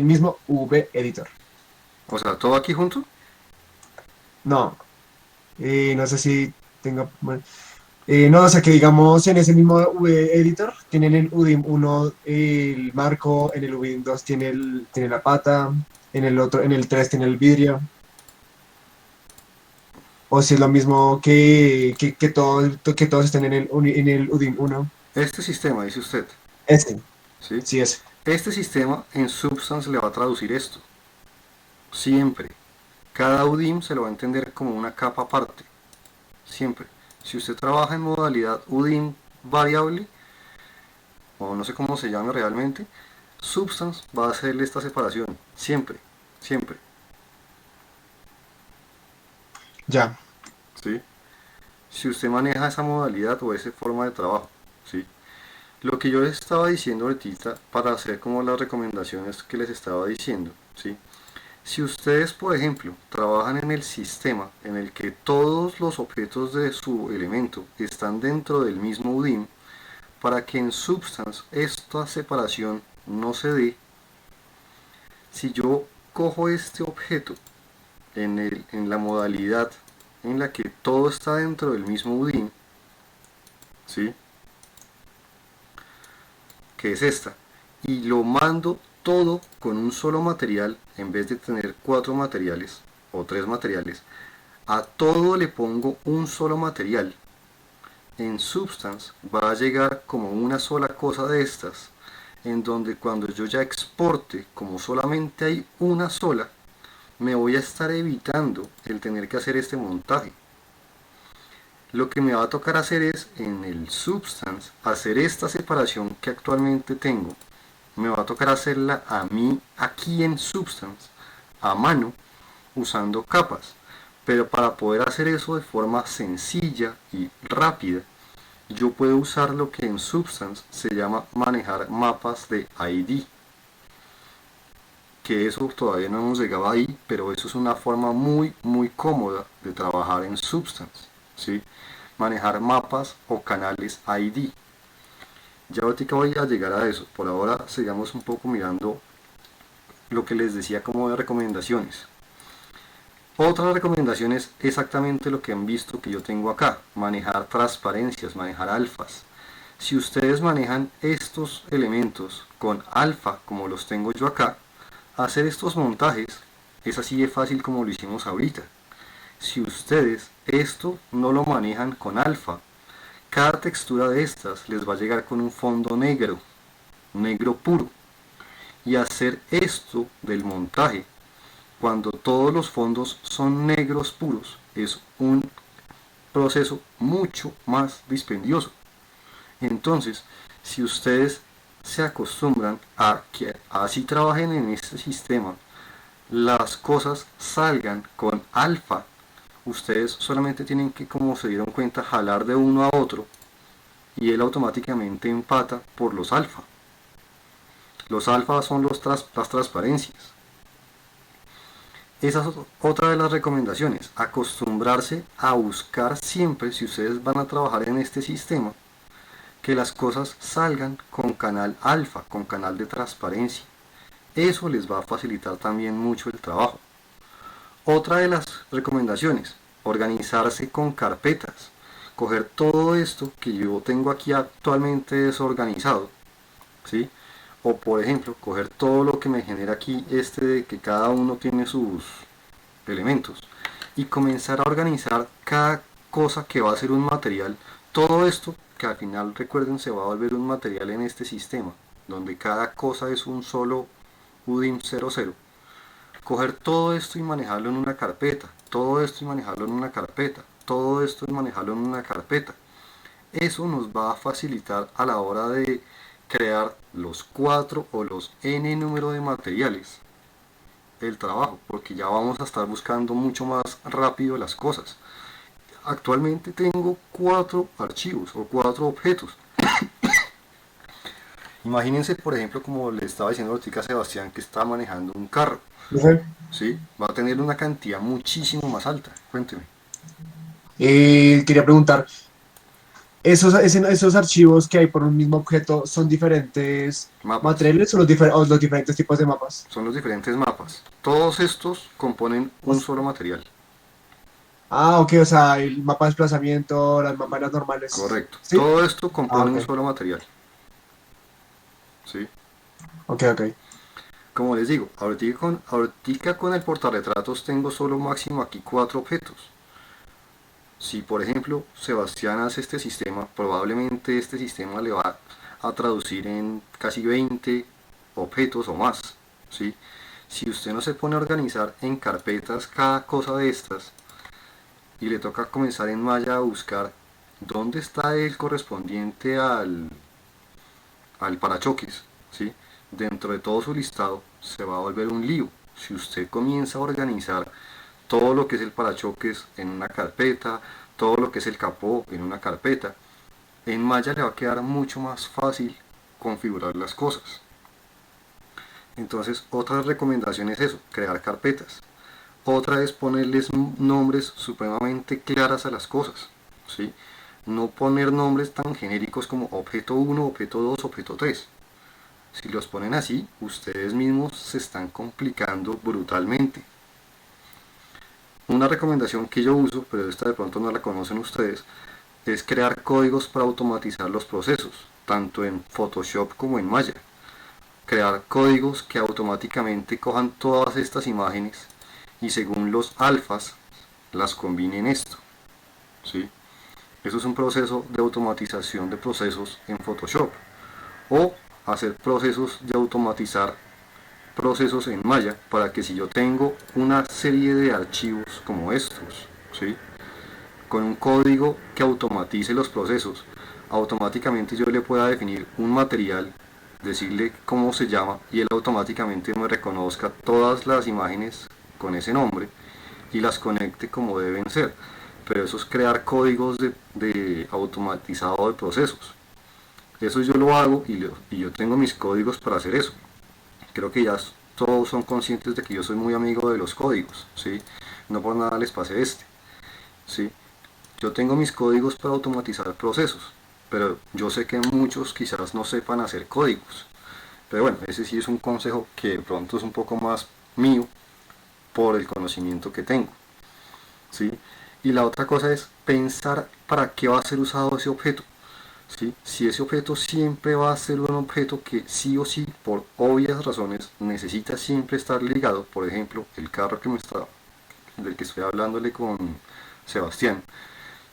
mismo V editor. O sea, todo aquí junto. No, no sé si tenga... Bueno, no, o sea que digamos en ese mismo V editor tienen el UDIM 1 el marco, en el UDIM 2 tiene la pata, en el otro, en el 3 tiene el vidrio. O si es lo mismo que todos estén en el UDIM 1. Este sistema, dice usted. Ese, ¿Sí? sí, ese. Este sistema en Substance le va a traducir esto. Siempre. Cada UDIM se lo va a entender como una capa aparte. Siempre. Si usted trabaja en modalidad UDIM variable, o no sé cómo se llama realmente, Substance va a hacerle esta separación. Siempre. Siempre. Ya. ¿Sí? Si usted maneja esa modalidad o esa forma de trabajo. ¿Sí? Lo que yo les estaba diciendo ahorita para hacer como las recomendaciones que les estaba diciendo. ¿Sí? Si ustedes, por ejemplo, trabajan en el sistema en el que todos los objetos de su elemento están dentro del mismo UDIM, para que en Substance esta separación no se dé, si yo cojo este objeto en la modalidad en la que todo está dentro del mismo UDIM, ¿sí? Que es esta, y lo mando todo con un solo material en vez de tener 4 materiales o 3 materiales, a todo le pongo un solo material. En Substance va a llegar como una sola cosa de estas, en donde cuando yo ya exporte, como solamente hay una sola, me voy a estar evitando el tener que hacer este montaje. Lo que me va a tocar hacer es en el Substance hacer esta separación que actualmente tengo. Me va a tocar hacerla a mí aquí en Substance a mano usando capas. Pero para poder hacer eso de forma sencilla y rápida, yo puedo usar lo que en Substance se llama manejar mapas de ID. Que eso todavía no hemos llegado ahí, pero eso es una forma muy cómoda de trabajar en Substance, ¿sí? Manejar mapas o canales ID. Ya ahorita voy a llegar a eso. Por ahora sigamos un poco mirando lo que les decía como de recomendaciones. Otra recomendación es exactamente lo que han visto que yo tengo acá, manejar transparencias, manejar alfas. Si ustedes manejan estos elementos con alfa como los tengo yo acá, hacer estos montajes es así de fácil como lo hicimos ahorita. Si ustedes esto no lo manejan con alfa, cada textura de estas les va a llegar con un fondo negro, negro puro. Y hacer esto del montaje cuando todos los fondos son negros puros es un proceso mucho más dispendioso. Entonces, si ustedes se acostumbran a que así trabajen en este sistema, las cosas salgan con alfa, ustedes solamente tienen que, como se dieron cuenta, jalar de uno a otro y él automáticamente empata por los alfa. Los alfa son las transparencias. Esa es otra de las recomendaciones, acostumbrarse a buscar siempre, si ustedes van a trabajar en este sistema, que las cosas salgan con canal alfa, con canal de transparencia. Eso les va a facilitar también mucho el trabajo. Otra de las recomendaciones, organizarse con carpetas. Coger todo esto que yo tengo aquí actualmente desorganizado, ¿sí? O por ejemplo, coger todo lo que me genera aquí de que cada uno tiene sus elementos y comenzar a organizar cada cosa que va a ser un material. Todo esto que al final, recuerden, se va a volver un material en este sistema, donde cada cosa es un solo UDIM 00. Coger todo esto y manejarlo en una carpeta, todo esto y manejarlo en una carpeta, todo esto y manejarlo en una carpeta. Eso nos va a facilitar a la hora de crear los 4 o los n número de materiales del trabajo, porque ya vamos a estar buscando mucho más rápido las cosas. Actualmente tengo 4 archivos o 4 objetos. Imagínense, por ejemplo, como le estaba diciendo ahorita a Sebastián, que está manejando un carro, Profe, ¿sí? Va a tener una cantidad muchísimo más alta. Cuénteme. quería preguntar, ¿esos archivos que hay por un mismo objeto son diferentes Mapas. materiales o o los diferentes tipos de mapas? Son los diferentes mapas. Todos estos componen un solo material. Ah, ok, o sea, el mapa de desplazamiento, las mapas normales. Correcto. ¿Sí? Todo esto Ah, compone ok, un solo material. ¿Sí? ok. Como les digo, ahorita con el portarretratos tengo solo máximo aquí 4 objetos. Si por ejemplo Sebastián hace este sistema, probablemente este sistema le va a traducir en casi 20 objetos o más, ¿sí? Si usted no se pone a organizar en carpetas cada cosa de estas y le toca comenzar en Maya a buscar dónde está el correspondiente al parachoques, ¿sí? Dentro de todo su listado se va a volver un lío. Si usted comienza a organizar todo lo que es el parachoques en una carpeta, todo lo que es el capó en una carpeta, en Maya le va a quedar mucho más fácil configurar las cosas. Entonces, otra recomendación es eso, crear carpetas. Otra es ponerles nombres supremamente claras a las cosas, ¿sí? No poner nombres tan genéricos como objeto 1, objeto 2, objeto 3. Si los ponen así, ustedes mismos se están complicando brutalmente. Una recomendación que yo uso, pero esta de pronto no la conocen ustedes, es crear códigos para automatizar los procesos, tanto en Photoshop como en Maya. Crear códigos que automáticamente cojan todas estas imágenes y según los alfas las combinen esto, ¿sí? Eso es un proceso de automatización de procesos en Photoshop, o hacer procesos de automatizar procesos en Maya para que si yo tengo una serie de archivos como estos, ¿sí? Con un código que automatice los procesos, automáticamente yo le pueda definir un material, decirle cómo se llama y él automáticamente me reconozca todas las imágenes con ese nombre y las conecte como deben ser. Pero eso es crear códigos de automatizado de procesos. Eso yo lo hago y yo tengo mis códigos para hacer eso. Creo que ya todos son conscientes de que yo soy muy amigo de los códigos, ¿sí? No por nada les pasé este, ¿sí? Yo tengo mis códigos para automatizar procesos, pero yo sé que muchos quizás no sepan hacer códigos. Pero bueno, ese sí es un consejo que de pronto es un poco más mío por el conocimiento que tengo, ¿sí? Y la otra cosa es pensar para qué va a ser usado ese objeto, ¿sí? Si ese objeto siempre va a ser un objeto que sí o sí, por obvias razones, necesita siempre estar ligado. Por ejemplo, el carro del que estoy hablándole con Sebastián,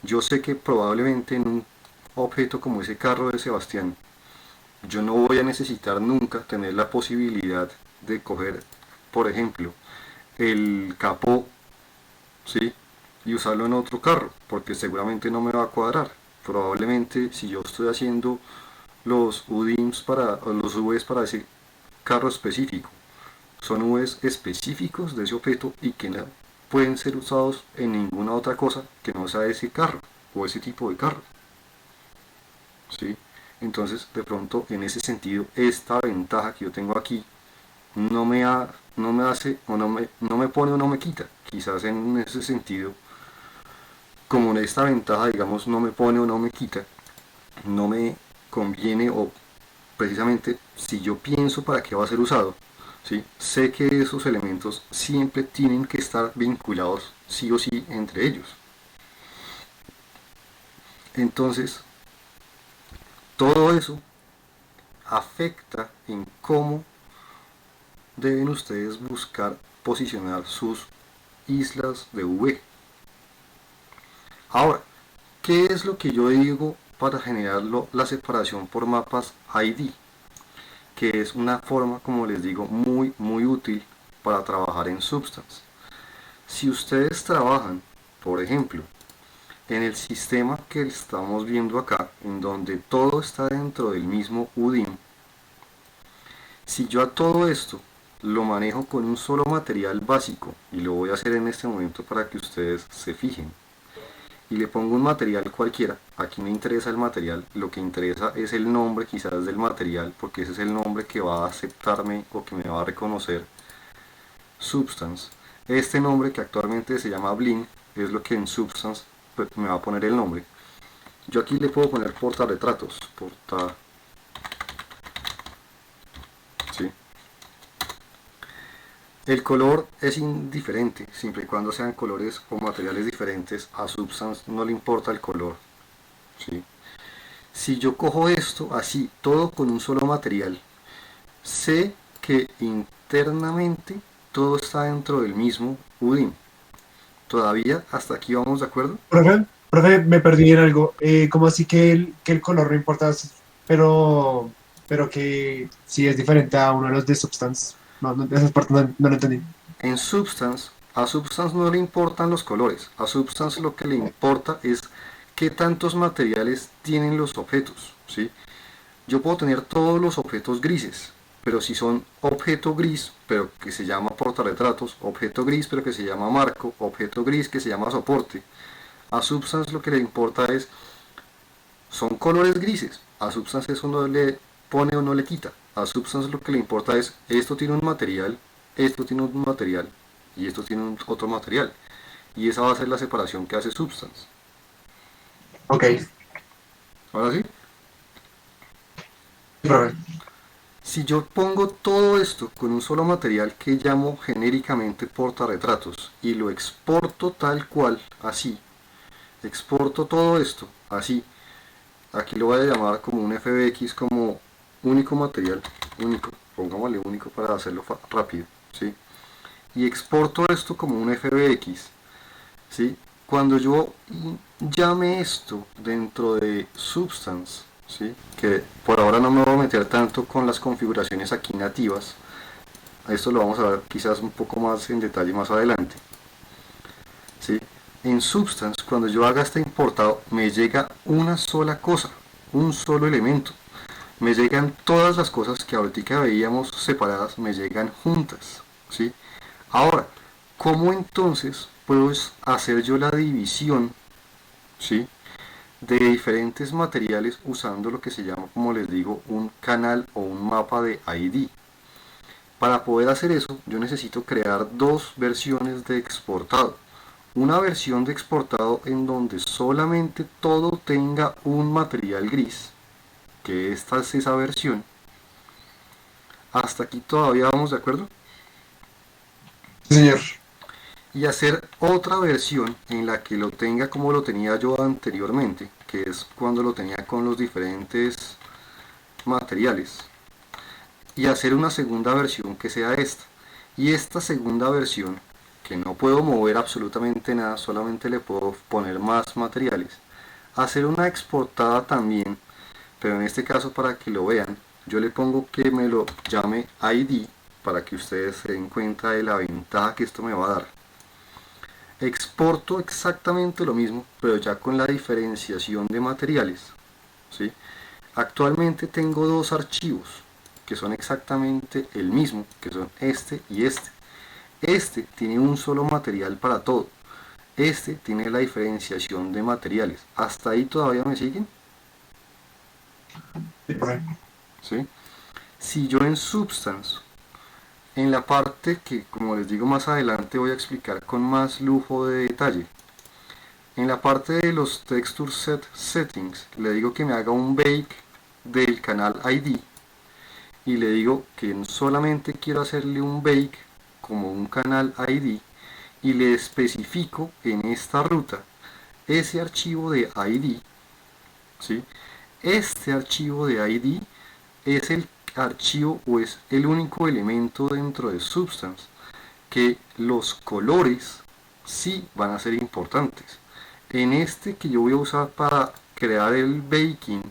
yo sé que probablemente en un objeto como ese carro de Sebastián, yo no voy a necesitar nunca tener la posibilidad de coger, por ejemplo, el capó, ¿sí? Y usarlo en otro carro, porque seguramente no me va a cuadrar. Probablemente si yo estoy haciendo los UDIMs o los UVs para ese carro específico, son UVs específicos de ese objeto y que no pueden ser usados en ninguna otra cosa que no sea ese carro o ese tipo de carro, ¿sí? Entonces, de pronto, en ese sentido, esta ventaja que yo tengo aquí no me hace o no me pone o no me quita. Quizás en ese sentido, como en esta ventaja, digamos, no me pone o no me quita, no me conviene, o precisamente si yo pienso para qué va a ser usado, ¿sí? Sé que esos elementos siempre tienen que estar vinculados sí o sí entre ellos. Entonces, todo eso afecta en cómo deben ustedes buscar posicionar sus islas de V. Ahora, ¿qué es lo que yo digo para generar la separación por mapas ID? Que es una forma, como les digo, muy útil para trabajar en Substance. Si ustedes trabajan, por ejemplo, en el sistema que estamos viendo acá, en donde todo está dentro del mismo UDIM, si yo a todo esto lo manejo con un solo material básico, y lo voy a hacer en este momento para que ustedes se fijen, y le pongo un material cualquiera, aquí no interesa el material, lo que interesa es el nombre quizás del material, porque ese es el nombre que va a aceptarme o que me va a reconocer Substance. Este nombre, que actualmente se llama Bling, es lo que en Substance me va a poner el nombre. Yo aquí le puedo poner portarretratos, ¿sí? El color es indiferente, siempre y cuando sean colores o materiales diferentes. A Substance no le importa el color, ¿sí? Si yo cojo esto así, todo con un solo material, sé que internamente todo está dentro del mismo UDIM. ¿Todavía hasta aquí vamos de acuerdo? Profe, me perdí en algo. ¿Cómo así que el color no importa, pero que sí es diferente a uno de los de Substance? Esa parte no la entendí. En Substance, a Substance no le importan los colores, a Substance lo que le importa es qué tantos materiales tienen los objetos, ¿sí? Yo puedo tener todos los objetos grises, pero si son objeto gris, pero que se llama portarretratos, objeto gris, pero que se llama marco, objeto gris que se llama soporte, a Substance lo que le importa es, son colores grises, a Substance eso no le pone o no le quita, a Substance lo que le importa es, esto tiene un material, esto tiene un material, y esto tiene otro material, y esa va a ser la separación que hace Substance. Ok, Ahora sí. profe. Si yo pongo todo esto con un solo material que llamo genéricamente portarretratos y lo exporto tal cual, así, exporto todo esto, así, aquí lo voy a llamar como un FBX, como único material, único, pongámosle único para hacerlo rápido, ¿sí? Y exporto esto como un FBX, ¿sí? Cuando yo llame esto dentro de Substance, ¿sí? Que por ahora no me voy a meter tanto con las configuraciones aquí nativas, esto lo vamos a ver quizás un poco más en detalle más adelante, ¿sí? En Substance, cuando yo haga este importado, me llega una sola cosa, un solo elemento, me llegan todas las cosas que ahorita veíamos separadas, me llegan juntas, ¿sí? Ahora, ¿cómo entonces puedo hacer yo la división, ¿sí? De diferentes materiales usando lo que se llama, como les digo, un canal o un mapa de ID? Para poder hacer eso, yo necesito crear dos versiones de exportado. Una versión de exportado en donde solamente todo tenga un material gris, que esta es esa versión. Hasta aquí todavía vamos de acuerdo. Sí, señor. Y hacer otra versión en la que lo tenga como lo tenía yo anteriormente, que es cuando lo tenía con los diferentes materiales, y hacer una segunda versión que sea esta. Y esta segunda versión, que no puedo mover absolutamente nada, solamente le puedo poner más materiales, hacer una exportada también, pero en este caso para que lo vean, yo le pongo que me lo llame ID para que ustedes se den cuenta de la ventaja que esto me va a dar. Exporto exactamente lo mismo, pero ya con la diferenciación de materiales, ¿sí? Actualmente tengo dos archivos que son exactamente el mismo, que son este y este. Este tiene un solo material para todo. Este tiene la diferenciación de materiales. ¿Hasta ahí todavía me siguen? Sí, profe. ¿Sí? Si yo en Substance, en la parte que, como les digo más adelante, voy a explicar con más lujo de detalle, en la parte de los Texture Set Settings, le digo que me haga un bake del canal ID y le digo que solamente quiero hacerle un bake como un canal ID y le especifico en esta ruta ese archivo de ID, ¿sí? Este archivo de ID es el archivo o es el único elemento dentro de Substance que los colores sí van a ser importantes. En este que yo voy a usar para crear el baking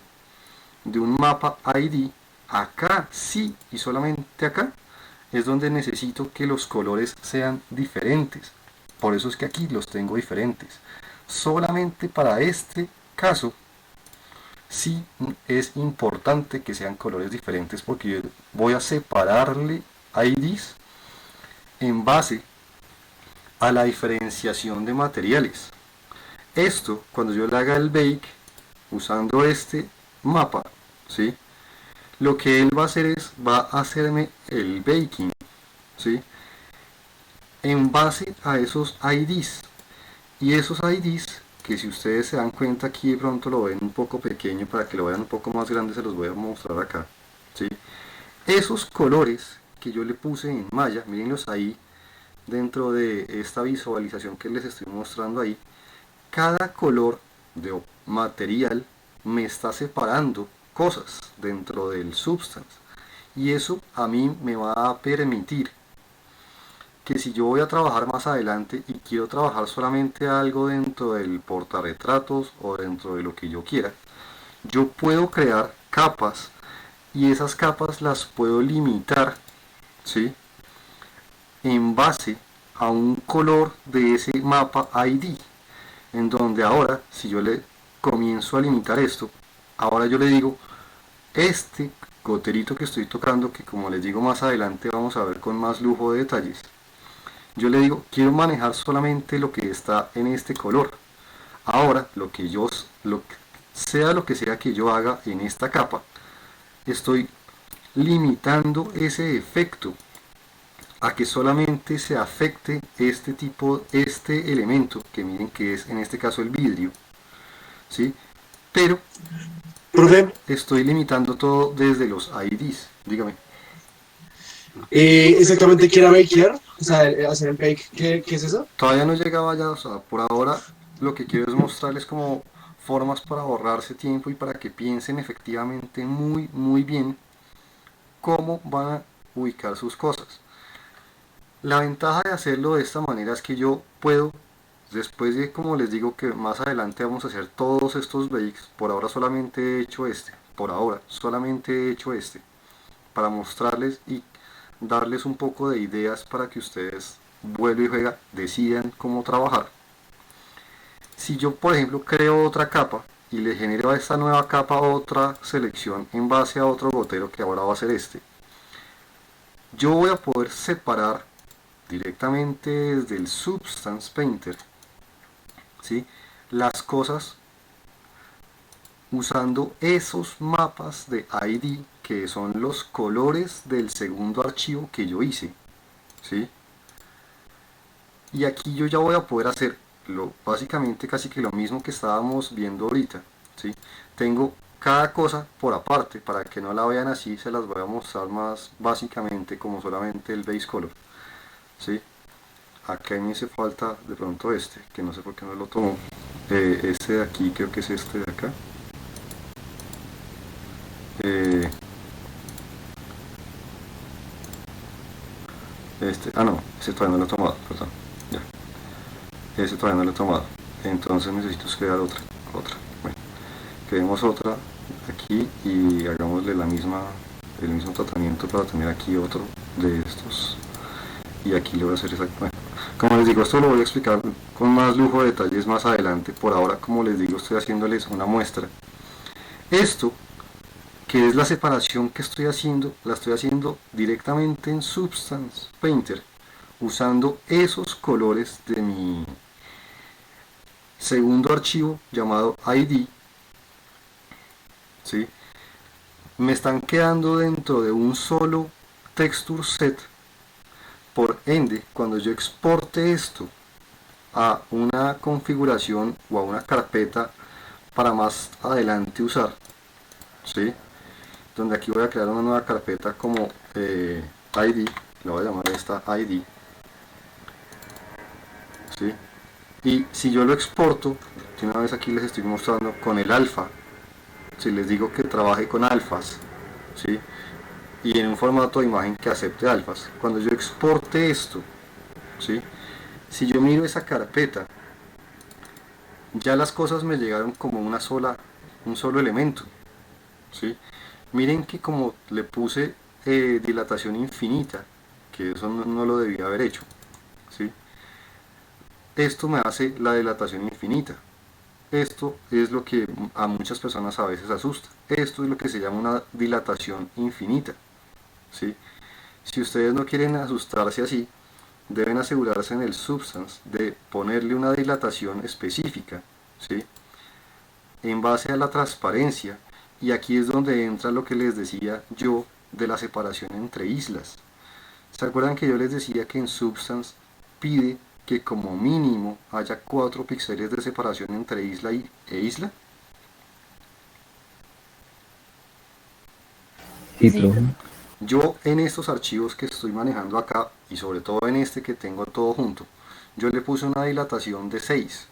de un mapa ID, acá sí y solamente acá es donde necesito que los colores sean diferentes. Por eso es que aquí los tengo diferentes. Solamente para este caso sí es importante que sean colores diferentes porque yo voy a separarle IDs en base a la diferenciación de materiales. Esto, cuando yo le haga el bake usando este mapa, ¿sí? Lo que él va a hacer es, va a hacerme el baking, ¿sí? En base a esos IDs. Y esos IDs, que si ustedes se dan cuenta aquí de pronto lo ven un poco pequeño, para que lo vean un poco más grande se los voy a mostrar acá, ¿sí? Esos colores que yo le puse en Maya, mírenlos ahí dentro de esta visualización que les estoy mostrando ahí, cada color de material me está separando cosas dentro del Substance y eso a mí me va a permitir que si yo voy a trabajar más adelante y quiero trabajar solamente algo dentro del portarretratos o dentro de lo que yo quiera, yo puedo crear capas y esas capas las puedo limitar, ¿sí? en base a un color de ese mapa ID, en donde ahora, si yo le comienzo a limitar esto, ahora yo le digo, este goterito que estoy tocando, que como les digo más adelante vamos a ver con más lujo de detalles, yo le digo, quiero manejar solamente lo que está en este color. Ahora, sea lo que sea que yo haga en esta capa, estoy limitando ese efecto a que solamente se afecte este elemento, que miren que es en este caso el vidrio, ¿sí? Pero Profe, estoy limitando todo desde los IDs, dígame. exactamente qué era bakear, o sea, hacer el bake, ¿qué es eso? Todavía no llegaba allá, o sea, por ahora lo que quiero es mostrarles como formas para ahorrarse tiempo y para que piensen efectivamente muy, muy bien cómo van a ubicar sus cosas. La ventaja de hacerlo de esta manera es que yo puedo, después de como les digo que más adelante vamos a hacer todos estos bakes, por ahora solamente he hecho por ahora solamente he hecho para mostrarles y darles un poco de ideas para que ustedes vuelvan y juega, decidan cómo trabajar. Si yo por ejemplo creo otra capa y le genero a esta nueva capa otra selección en base a otro gotero que ahora va a ser yo voy a poder separar directamente desde el Substance Painter, ¿sí?, las cosas usando esos mapas de ID que son los colores del segundo archivo que yo hice, ¿sí? Y aquí yo ya voy a poder hacer básicamente casi que lo mismo que estábamos viendo ahorita, ¿sí? Tengo cada cosa por aparte, para que no la vean así, se las voy a mostrar más básicamente como solamente el base color, ¿sí? Acá me hace falta de pronto que no sé por qué no lo tomo, este de aquí creo que es este de acá, no, ese todavía no lo he tomado, perdón, ya, ese todavía no lo he tomado, entonces necesito crear otra, bueno, creemos otra aquí y hagámosle el mismo tratamiento para tener aquí otro de estos, y aquí le voy a hacer exactamente, como les digo, esto lo voy a explicar con más lujo de detalles más adelante. Por ahora, como les digo, estoy haciéndoles una muestra. Esto, que es la separación que estoy haciendo, la estoy haciendo directamente en Substance Painter, usando esos colores de mi segundo archivo llamado ID, ¿sí? Me están quedando dentro de un solo texture set. Por ende, cuando yo exporte esto a una configuración o a una carpeta para más adelante usar, ¿sí?, donde aquí voy a crear una nueva carpeta como ID, le voy a llamar esta ID, ¿sí? Y si yo lo exporto, de una vez aquí les estoy mostrando con el alfa, si les digo que trabaje con alfas, ¿sí?, y en un formato de imagen que acepte alfas, cuando yo exporte esto, ¿sí?, si yo miro esa carpeta, ya las cosas me llegaron como un solo elemento, ¿sí? Miren que como le puse dilatación infinita, que eso no lo debía haber hecho, ¿sí? Esto me hace la dilatación infinita. Esto es lo que a muchas personas a veces asusta. Esto es lo que se llama una dilatación infinita, ¿sí? Si ustedes no quieren asustarse así, deben asegurarse en el Substance de ponerle una dilatación específica, ¿sí?, en base a la transparencia, y aquí es donde entra lo que les decía yo de la separación entre islas. ¿Se acuerdan que yo les decía que en Substance pide que como mínimo haya 4 píxeles de separación entre isla e isla? Sí, Sí. profe. Yo en estos archivos que estoy manejando acá, y sobre todo en este que tengo todo junto, yo le puse una dilatación de 6.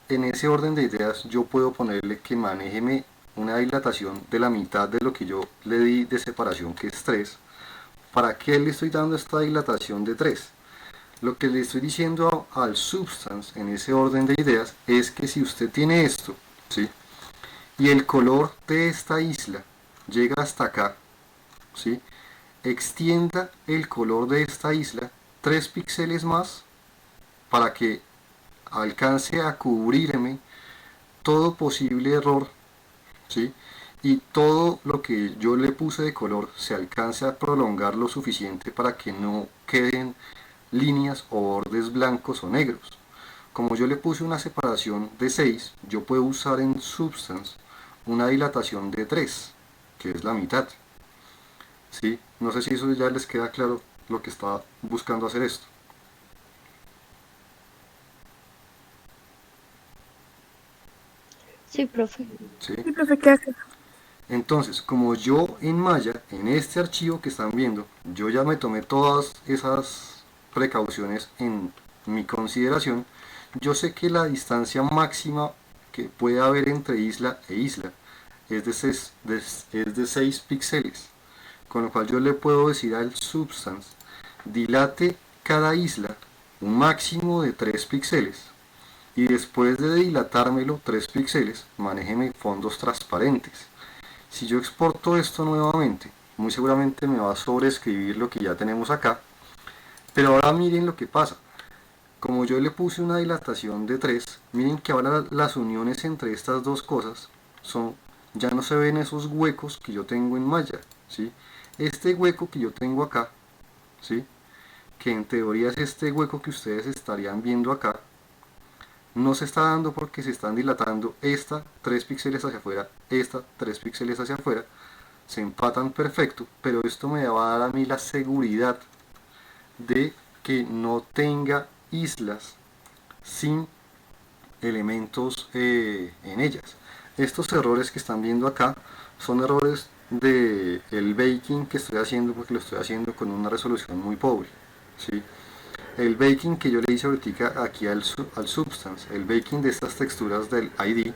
En ese orden de ideas yo puedo ponerle que manéjeme una dilatación de la mitad de lo que yo le di de separación, que es 3. ¿Para qué le estoy dando esta dilatación de 3? Lo que le estoy diciendo al Substance en ese orden de ideas es que si usted tiene esto, ¿sí?, y el color de esta isla llega hasta acá, ¿sí?, extienda el color de esta isla 3 píxeles más para que alcance a cubrirme todo posible error, ¿sí? Y todo lo que yo le puse de color se alcance a prolongar lo suficiente para que no queden líneas o bordes blancos o negros. Como yo le puse una separación de 6, yo puedo usar en Substance una dilatación de 3, que es la mitad. ¿Sí? No sé si eso ya les queda claro lo que está buscando hacer esto. Sí, profe. ¿Sí? Sí, profe, ¿qué hace? Entonces, como yo en Maya, en este archivo que están viendo, yo ya me tomé todas esas precauciones en mi consideración, yo sé que la distancia máxima que puede haber entre isla e isla es de 6 píxeles, con lo cual yo le puedo decir al Substance, dilate cada isla un máximo de 3 píxeles, y después de dilatármelo 3 píxeles, manéjeme fondos transparentes. Si yo exporto esto nuevamente, muy seguramente me va a sobreescribir lo que ya tenemos acá, pero ahora miren lo que pasa. Como yo le puse una dilatación de 3, miren que ahora las uniones entre estas dos cosas ya no se ven esos huecos que yo tengo en Maya, ¿sí? Este hueco que yo tengo acá, ¿sí? Que en teoría es este hueco que ustedes estarían viendo acá, no se está dando porque se están dilatando esta 3 píxeles hacia afuera, esta 3 píxeles hacia afuera, se empatan perfecto, pero esto me va a dar a mí la seguridad de que no tenga islas sin elementos en ellas. Estos errores que están viendo acá son errores del baking que estoy haciendo porque lo estoy haciendo con una resolución muy pobre, ¿sí? El baking que yo le hice ahorita aquí al Substance, el baking de estas texturas del ID,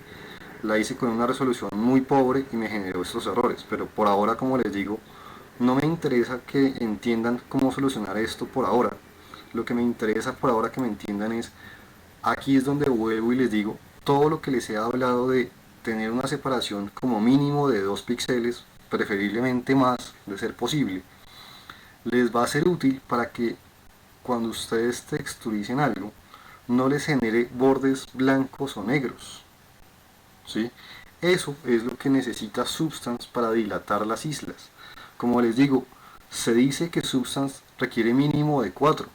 la hice con una resolución muy pobre y me generó estos errores, pero por ahora, como les digo, no me interesa que entiendan cómo solucionar esto por ahora. Lo que me interesa por ahora que me entiendan es, aquí es donde vuelvo y les digo, todo lo que les he hablado de tener una separación como mínimo de 2 píxeles, preferiblemente más, de ser posible, les va a ser útil para que cuando ustedes texturicen algo, no les genere bordes blancos o negros, ¿sí? Eso es lo que necesita Substance para dilatar las islas. Como les digo, se dice que Substance requiere mínimo de 4,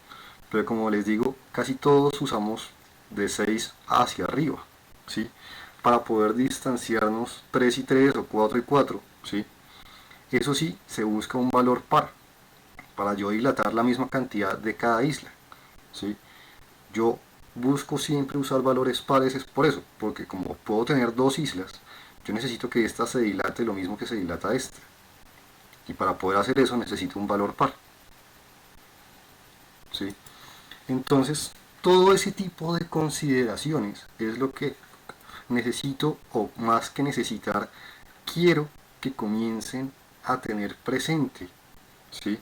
pero como les digo, casi todos usamos de 6 hacia arriba, ¿sí? Para poder distanciarnos 3 y 3 o 4 y 4, ¿sí? Eso sí, se busca un valor par para yo dilatar la misma cantidad de cada isla, ¿sí? Yo busco siempre usar valores pares, es por eso, porque como puedo tener 2 islas, yo necesito que esta se dilate lo mismo que se dilata esta, y para poder hacer eso necesito un valor par, ¿sí? Entonces, todo ese tipo de consideraciones es lo que necesito, o más que necesitar, quiero que comiencen a tener presente, ¿sí?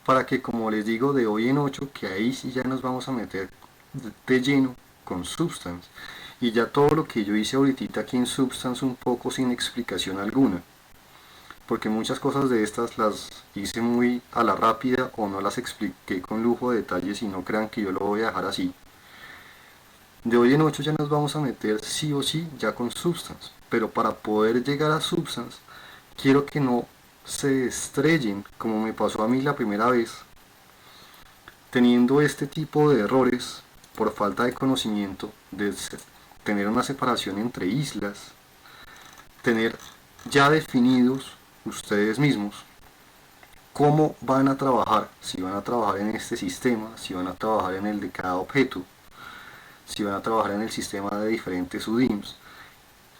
Para que, como les digo, de hoy en 8, que ahí sí ya nos vamos a meter de lleno con Substance, y ya todo lo que yo hice ahorita aquí en Substance un poco sin explicación alguna, porque muchas cosas de estas las hice muy a la rápida o no las expliqué con lujo de detalles, y no crean que yo lo voy a dejar así. De hoy en 8 ya nos vamos a meter sí o sí ya con Substance, pero para poder llegar a Substance quiero que no se estrellen como me pasó a mí la primera vez, teniendo este tipo de errores por falta de conocimiento, de tener una separación entre islas, tener ya definidos ustedes mismos cómo van a trabajar, si van a trabajar en este sistema, si van a trabajar en el de cada objeto, si van a trabajar en el sistema de diferentes UDIMs.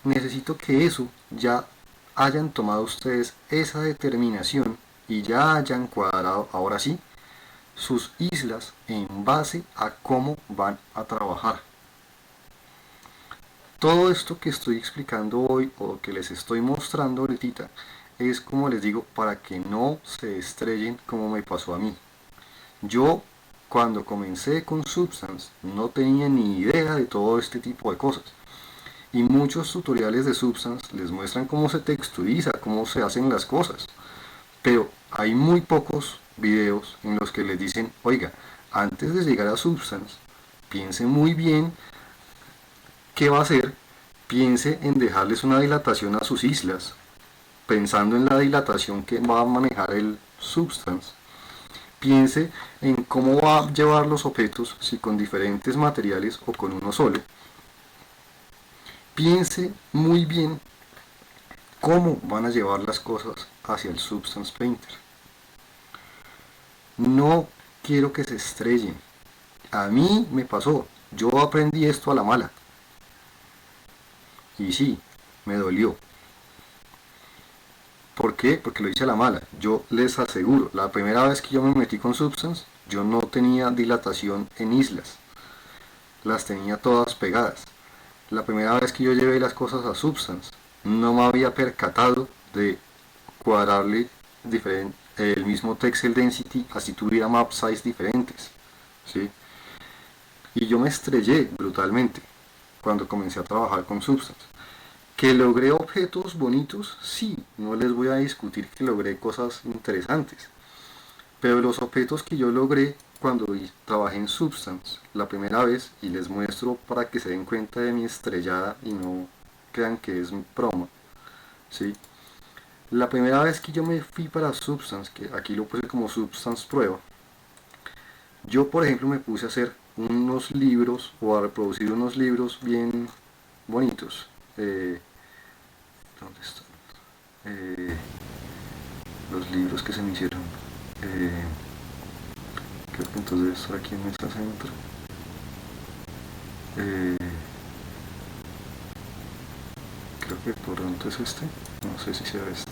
Necesito que eso ya hayan tomado ustedes esa determinación y ya hayan cuadrado, ahora sí, sus islas en base a cómo van a trabajar. Todo esto que estoy explicando hoy o que les estoy mostrando ahorita es, como les digo, para que no se estrellen como me pasó a mí. Yo, cuando comencé con Substance, no tenía ni idea de todo este tipo de cosas. Y muchos tutoriales de Substance les muestran cómo se texturiza, cómo se hacen las cosas. Pero hay muy pocos videos en los que les dicen, oiga, antes de llegar a Substance, piense muy bien qué va a hacer, piense en dejarles una dilatación a sus islas, pensando en la dilatación que va a manejar el Substance. Piense en cómo va a llevar los objetos, si con diferentes materiales o con uno solo. Piense muy bien cómo van a llevar las cosas hacia el Substance Painter. No quiero que se estrellen. A mí me pasó, yo aprendí esto a la mala. Y sí, me dolió. ¿Por qué? Porque lo hice a la mala. Yo les aseguro, la primera vez que yo me metí con Substance, yo no tenía dilatación en islas. Las tenía todas pegadas. La primera vez que yo llevé las cosas a Substance, no me había percatado de cuadrarle el mismo texel density, así tuviera map size diferentes, ¿sí? Y yo me estrellé brutalmente cuando comencé a trabajar con Substance. ¿Que logré objetos bonitos? Sí, no les voy a discutir que logré cosas interesantes. Pero los objetos que yo logré cuando trabajé en Substance la primera vez, y les muestro para que se den cuenta de mi estrellada y no crean que es broma, ¿sí? La primera vez que yo me fui para Substance, que aquí lo puse como Substance prueba, yo por ejemplo me puse a hacer unos libros o a reproducir unos libros bien bonitos. ¿Dónde están? Los libros que se me hicieron. Creo que entonces estar aquí en Mesa Centro. Creo que por pronto es este. No sé si sea este.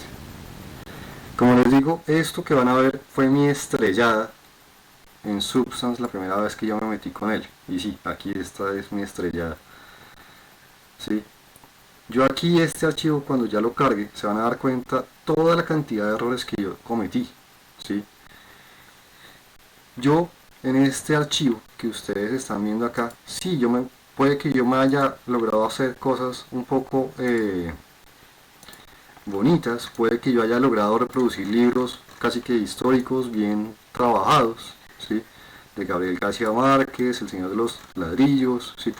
Como les digo, esto que van a ver fue mi estrellada en Substance la primera vez que yo me metí con él. Y sí, aquí esta es mi estrellada. ¿Sí? Yo aquí este archivo, cuando ya lo cargue, se van a dar cuenta toda la cantidad de errores que yo cometí, ¿sí? Yo en este archivo que ustedes están viendo acá, sí, puede que yo me haya logrado hacer cosas un poco bonitas, puede que yo haya logrado reproducir libros casi que históricos bien trabajados, ¿sí? De Gabriel García Márquez, El Señor de los Ladrillos, ¿sí?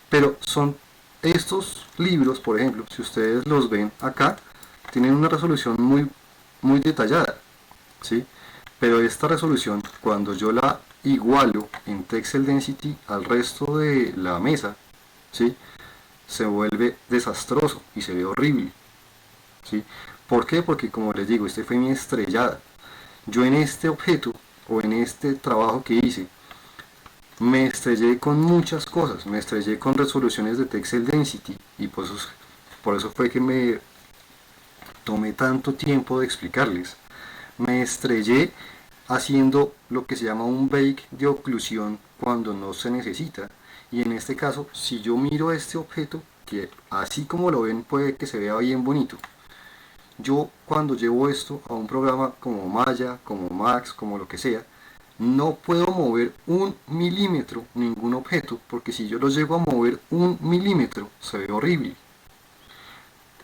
Pero son estos libros, por ejemplo, si ustedes los ven acá, tienen una resolución muy detallada, ¿sí? Pero esta resolución, cuando yo la igualo en Texel Density al resto de la mesa, ¿sí? Se vuelve desastroso y se ve horrible, ¿sí? ¿Por qué? Porque como les digo, este fue mi estrellada. Yo en este objeto o en este trabajo que hice, me estrellé con muchas cosas, me estrellé con resoluciones de Texel Density y por eso fue que me tomé tanto tiempo de explicarles. Me estrellé haciendo lo que se llama un bake de oclusión cuando no se necesita, y en este caso, si yo miro este objeto, que así como lo ven puede que se vea bien bonito, yo cuando llevo esto a un programa como Maya, como Max, como lo que sea, no puedo mover 1 milímetro ningún objeto, porque si yo lo llego a mover 1 milímetro se ve horrible.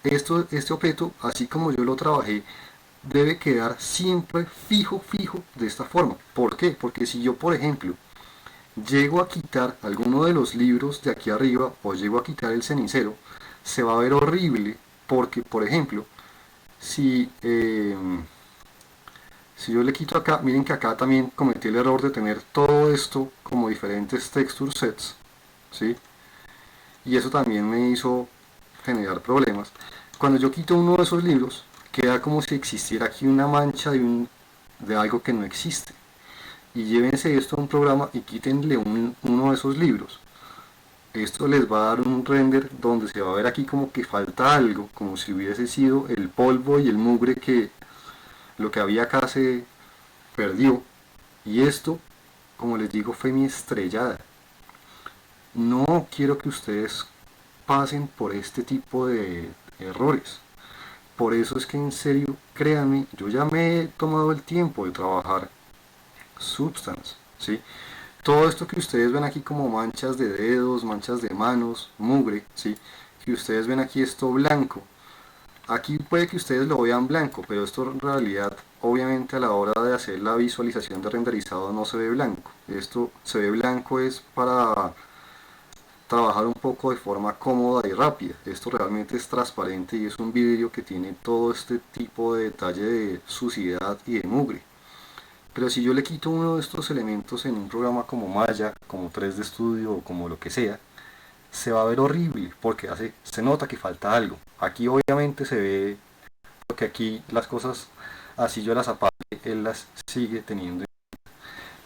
Este objeto, así como yo lo trabajé, debe quedar siempre fijo de esta forma. ¿Por qué? Porque si yo, por ejemplo, llego a quitar alguno de los libros de aquí arriba o llego a quitar el cenicero, se va a ver horrible, porque, por ejemplo, si yo le quito acá, miren que acá también cometí el error de tener todo esto como diferentes texture sets, ¿sí? Y eso también me hizo generar problemas. Cuando yo quito uno de esos libros, queda como si existiera aquí una mancha de algo que no existe. Y llévense esto a un programa y quítenle uno de esos libros. Esto les va a dar un render donde se va a ver aquí como que falta algo, como si hubiese sido el polvo y el mugre que lo que había acá se perdió. Y esto, como les digo, fue mi estrellada. No quiero que ustedes pasen por este tipo de errores. Por eso es que en serio, créanme, yo ya me he tomado el tiempo de trabajar Substance, ¿sí? Todo esto que ustedes ven aquí como manchas de dedos, manchas de manos, mugre, ¿sí? Que ustedes ven aquí esto blanco. Aquí puede que ustedes lo vean blanco, pero esto en realidad, obviamente a la hora de hacer la visualización de renderizado no se ve blanco. Esto se ve blanco es para trabajar un poco de forma cómoda y rápida. Esto realmente es transparente y es un vidrio que tiene todo este tipo de detalle de suciedad y de mugre. Pero si yo le quito uno de estos elementos en un programa como Maya, como 3D Studio o como lo que sea, se va a ver horrible porque se nota que falta algo. Aquí obviamente se ve que aquí las cosas, así yo las apague, él las sigue teniendo.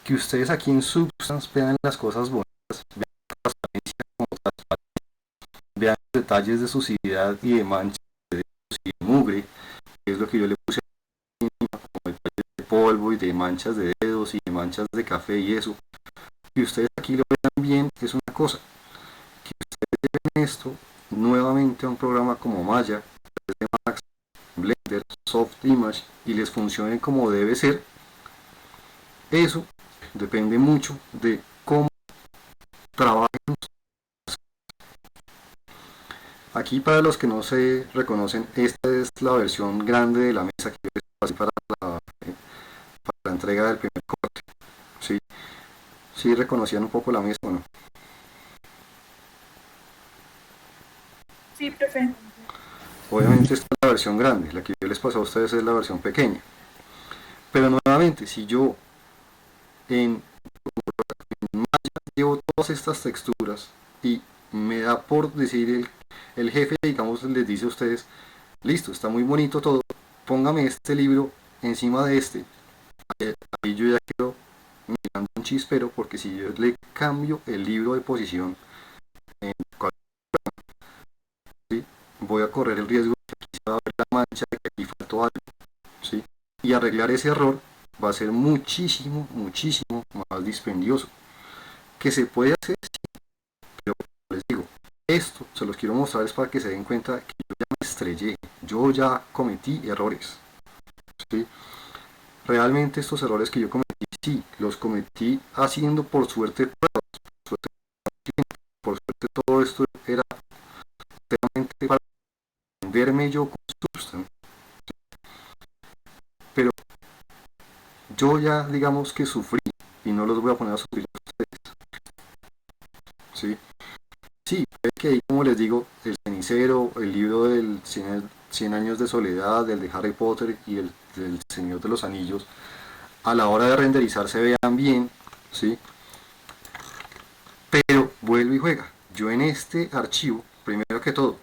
Que ustedes aquí en Substance vean las cosas bonitas, vean la transparencia como transparencia, vean los detalles de suciedad y de manchas de dedos y de mugre, que es lo que yo le puse encima, como detalles de polvo y de manchas de dedos y de manchas de café y eso. Que ustedes aquí lo vean bien es una cosa. Que ustedes lleven esto nuevamente a un programa como Maya, 3D Max, Blender, Soft Image y les funcione como debe ser, eso depende mucho de cómo trabajen. Aquí para los que no se reconocen, esta es la versión grande de la mesa que yo les pasé para la entrega del primer corte. ¿Sí? ¿Sí reconocían un poco la mesa o no? Sí, profe. Obviamente esta es la versión grande, la que yo les pasé a ustedes es la versión pequeña. Pero nuevamente, si yo en Maya llevo todas estas texturas y me da por decir el jefe, digamos, les dice a ustedes, listo, está muy bonito todo, póngame este libro encima de este. Ahí yo ya quedo mirando un chispero porque si yo le cambio el libro de posición en ¿sí? Voy a correr el riesgo de que aquí se va a ver la mancha, de que aquí faltó algo, ¿sí? Y arreglar ese error va a ser muchísimo, muchísimo más dispendioso. Que se puede hacer, sí, pero les digo, esto se los quiero mostrar es para que se den cuenta que yo ya me estrellé, yo ya cometí errores, ¿sí? Realmente estos errores que yo cometí, sí, los cometí haciendo por suerte pruebas, por suerte todo esto era realmente para entenderme yo con Substance, pero yo ya digamos que sufrí y no los voy a poner a sufrir a ustedes, ¿sí? Sí, puede que ahí, como les digo, el cenicero, el libro del 100 años de soledad, el de Harry Potter y el del Señor de los Anillos, a la hora de renderizar se vean bien, ¿sí? Pero vuelve y juega. Yo en este archivo, primero que todo,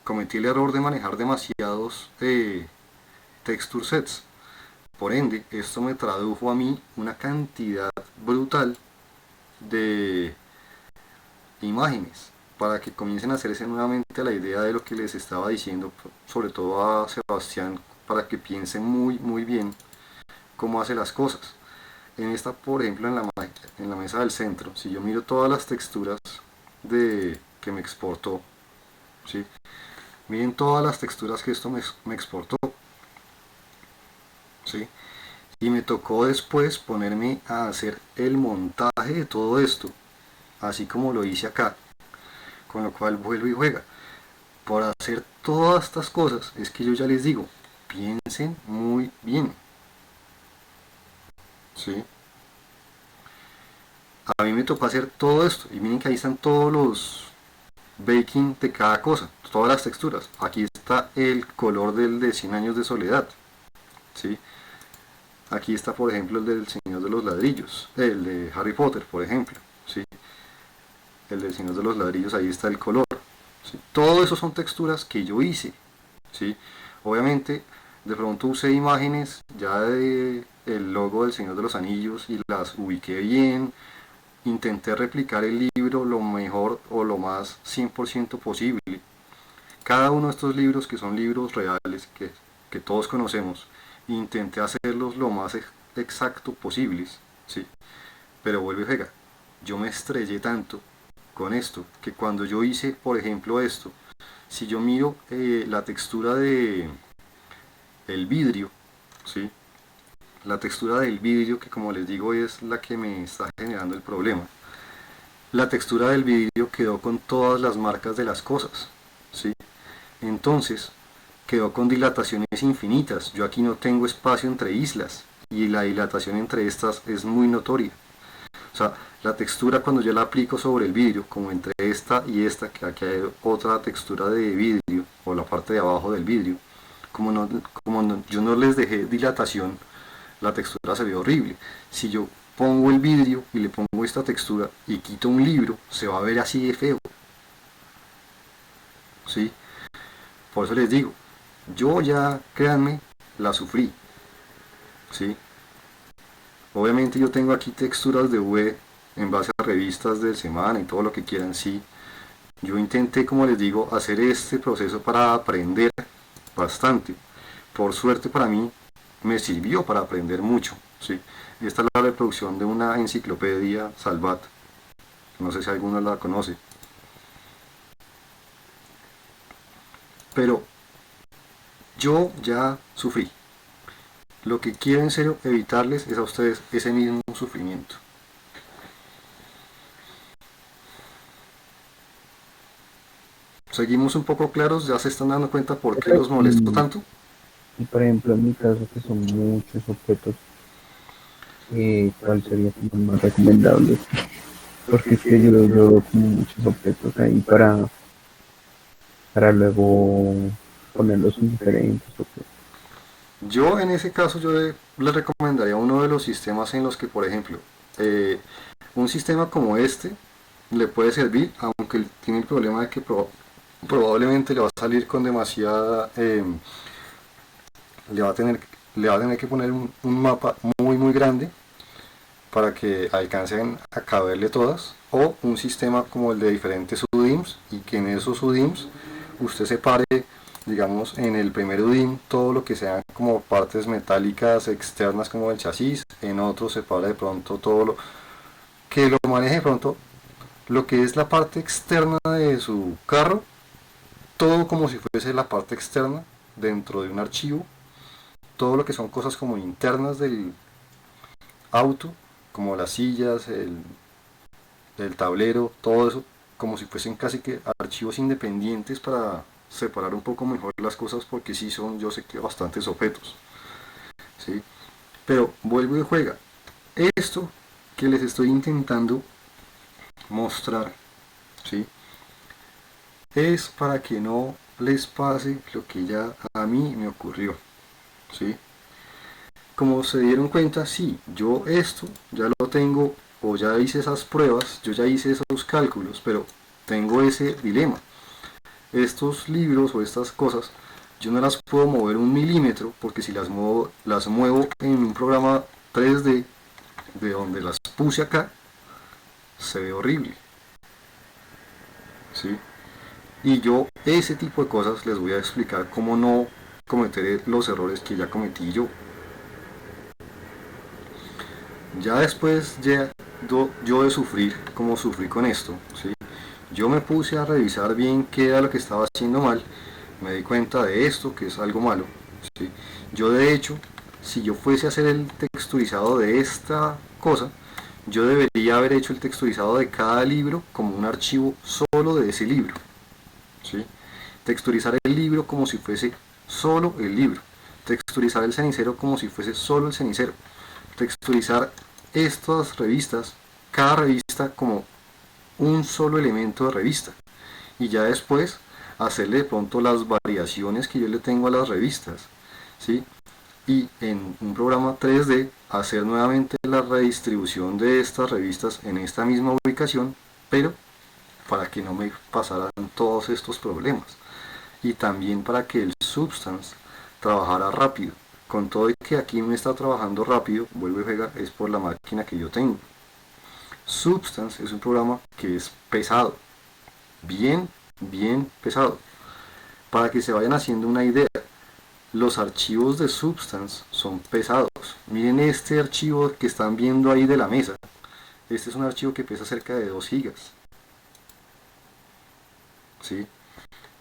cometí el error de manejar demasiados texture sets. Por ende, esto me tradujo a mí una cantidad brutal de imágenes para que comiencen a hacerse nuevamente la idea de lo que les estaba diciendo, sobre todo a Sebastián, para que piensen muy bien cómo hace las cosas. En esta, por ejemplo, en la mesa del centro, si yo miro todas las texturas que me exportó, ¿sí? Miren todas las texturas que esto me exportó, ¿sí? Y me tocó después ponerme a hacer el montaje de todo esto, así como lo hice acá, con lo cual vuelvo y juega. Por hacer todas estas cosas, es que yo ya les digo, piensen muy bien, ¿sí? A mí me tocó hacer todo esto, y miren que ahí están todos los baking de cada cosa, todas las texturas. Aquí está el color del de 100 años de soledad, ¿sí? Aquí está, por ejemplo, el del Señor de los Ladrillos, el de Harry Potter, por ejemplo, ¿sí? El del Señor de los Ladrillos, ahí está el color, ¿sí? Todo eso son texturas que yo hice, ¿sí? Obviamente, de pronto usé imágenes ya de el logo del Señor de los Anillos y las ubiqué bien, intenté replicar el libro lo mejor o lo más 100% posible. Cada uno de estos libros, que son libros reales, que todos conocemos, intenté hacerlos lo más exacto posibles, ¿sí? Pero vuelve y pega. Yo me estrellé tanto con esto, que cuando yo hice, por ejemplo, esto, si yo miro la textura de el vidrio, ¿sí? La textura del vidrio, que como les digo es la que me está generando el problema. La textura del vidrio quedó con todas las marcas de las cosas, ¿sí? Entonces, quedó con dilataciones infinitas. Yo aquí no tengo espacio entre islas y la dilatación entre estas es muy notoria. O sea, la textura cuando yo la aplico sobre el vidrio, como entre esta y esta, que aquí hay otra textura de vidrio, o la parte de abajo del vidrio, yo no les dejé dilatación, la textura se ve horrible. Si yo pongo el vidrio y le pongo esta textura y quito un libro, se va a ver así de feo. ¿Sí? Por eso les digo, yo ya, créanme, la sufrí. ¿Sí? Obviamente yo tengo aquí texturas de V en base a revistas del semana y todo lo que quieran, sí. Yo intenté, como les digo, hacer este proceso para aprender bastante. Por suerte para mí me sirvió para aprender mucho, ¿sí? Esta es la reproducción de una enciclopedia Salvat. No sé si alguno la conoce. Pero yo ya sufrí. Lo que quiero en serio evitarles es a ustedes ese mismo sufrimiento. Seguimos un poco claros, ya se están dando cuenta por qué los molesto tanto. Y por ejemplo, en mi caso, que son muchos objetos, ¿cuál sería como el más recomendable? Porque es que yo veo como muchos objetos ahí para luego ponerlos en diferentes objetos. Yo en ese caso les recomendaría uno de los sistemas en los que, por ejemplo, un sistema como este le puede servir, aunque tiene el problema de que probablemente le va a salir con demasiada, le va a tener que poner un mapa muy grande para que alcancen a caberle todas, o un sistema como el de diferentes UDIMs, y que en esos UDIMs usted separe, digamos, en el primer UDIM todo lo que sean como partes metálicas externas como el chasis, en otro separe de pronto todo lo que lo maneje de pronto lo que es la parte externa de su carro, todo como si fuese la parte externa dentro de un archivo, todo lo que son cosas como internas del auto, como las sillas, el tablero, todo eso, como si fuesen casi que archivos independientes para separar un poco mejor las cosas, porque sí son, yo sé que bastantes objetos, ¿sí? Pero vuelvo y juega. Esto que les estoy intentando mostrar, ¿sí? Es para que no les pase lo que ya a mí me ocurrió, ¿sí? Como se dieron cuenta, sí, yo esto ya lo tengo, o ya hice esas pruebas, yo ya hice esos cálculos, pero tengo ese dilema. Estos libros o estas cosas, yo no las puedo mover un milímetro, porque si las muevo en un programa 3D, de donde las puse acá, se ve horrible, ¿sí? Y yo ese tipo de cosas les voy a explicar cómo no cometer los errores que ya cometí yo. Ya después yo de sufrir como sufrí con esto, ¿sí? Yo me puse a revisar bien qué era lo que estaba haciendo mal, me di cuenta de esto, que es algo malo, ¿sí? Yo de hecho, si yo fuese a hacer el texturizado de esta cosa, yo debería haber hecho el texturizado de cada libro como un archivo solo de ese libro, ¿sí? Texturizar el libro como si fuese solo el libro, texturizar el cenicero como si fuese solo el cenicero, texturizar estas revistas, cada revista como un solo elemento de revista, y ya después hacerle de pronto las variaciones que yo le tengo a las revistas, ¿sí? Y en un programa 3D hacer nuevamente la redistribución de estas revistas en esta misma ubicación, pero para que no me pasaran todos estos problemas, y también para que el Substance trabajara rápido. Con todo y que aquí me está trabajando rápido, vuelvo a pegar, es por la máquina que yo tengo. Substance es un programa que es pesado, bien pesado. Para que se vayan haciendo una idea, los archivos de Substance son pesados. Miren este archivo que están viendo ahí de la mesa. Este es un archivo que pesa cerca de 2 gigas. ¿Sí?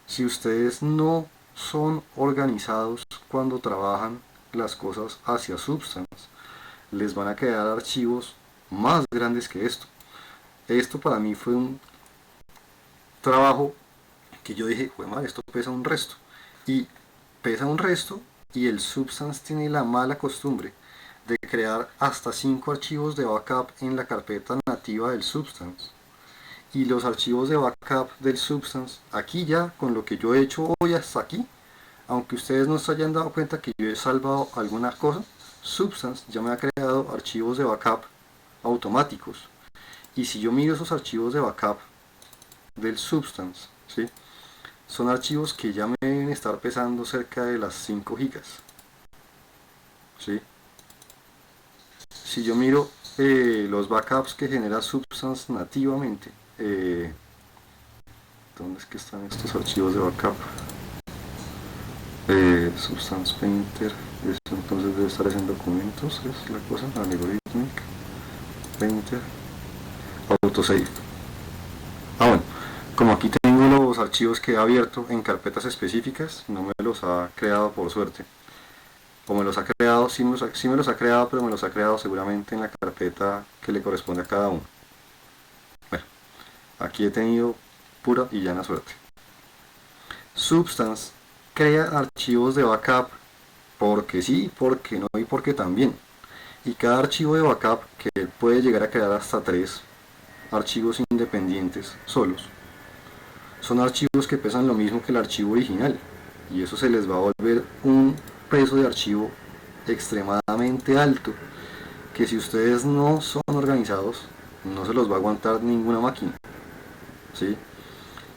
Si ustedes no son organizados cuando trabajan las cosas hacia Substance, les van a quedar archivos más grandes que esto. Esto para mí fue un trabajo que yo dije, madre, esto pesa un resto. Y pesa un resto, y el Substance tiene la mala costumbre de crear hasta 5 archivos de backup en la carpeta nativa del Substance. Y los archivos de backup del Substance, aquí ya con lo que yo he hecho hoy hasta aquí, aunque ustedes no se hayan dado cuenta que yo he salvado alguna cosa, Substance ya me ha creado archivos de backup automáticos. Y si yo miro esos archivos de backup del Substance, ¿sí? Son archivos que ya me deben estar pesando cerca de las 5 gigas. ¿Sí? Si yo miro los backups que genera Substance nativamente, ¿dónde es que están estos archivos de backup? Substance Painter, esto entonces debe estar en documentos, es la cosa, Algorithmic Painter, Autosave. Bueno, como aquí tengo los archivos que he abierto en carpetas específicas, no me los ha creado por suerte. O me los ha creado, sí me los ha creado, pero me los ha creado seguramente en la carpeta que le corresponde a cada uno. Bueno, aquí he tenido pura y llana suerte. Substance crea archivos de backup porque sí, porque no y porque también. Y cada archivo de backup, que él puede llegar a crear hasta 3 archivos independientes solos, son archivos que pesan lo mismo que el archivo original. Y eso se les va a volver un peso de archivo extremadamente alto, que si ustedes no son organizados, no se los va a aguantar ninguna máquina. ¿Sí?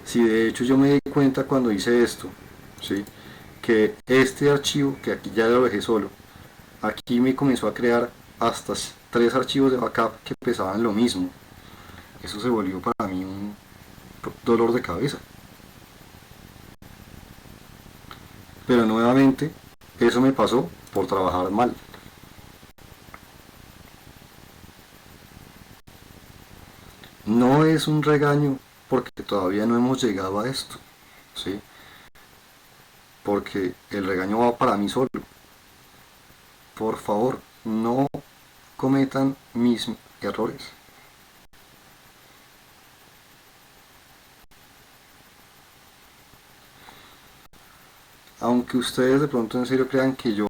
Si de hecho yo me di cuenta cuando hice esto, ¿sí? Que este archivo, que aquí ya lo dejé solo, aquí me comenzó a crear hasta 3 archivos de backup que pesaban lo mismo. Eso se volvió para mí un dolor de cabeza. Pero nuevamente, eso me pasó por trabajar mal. No es un regaño porque todavía no hemos llegado a esto, ¿sí? Porque el regaño va para mí solo. Por favor, no cometan mis errores. Aunque ustedes de pronto en serio crean que yo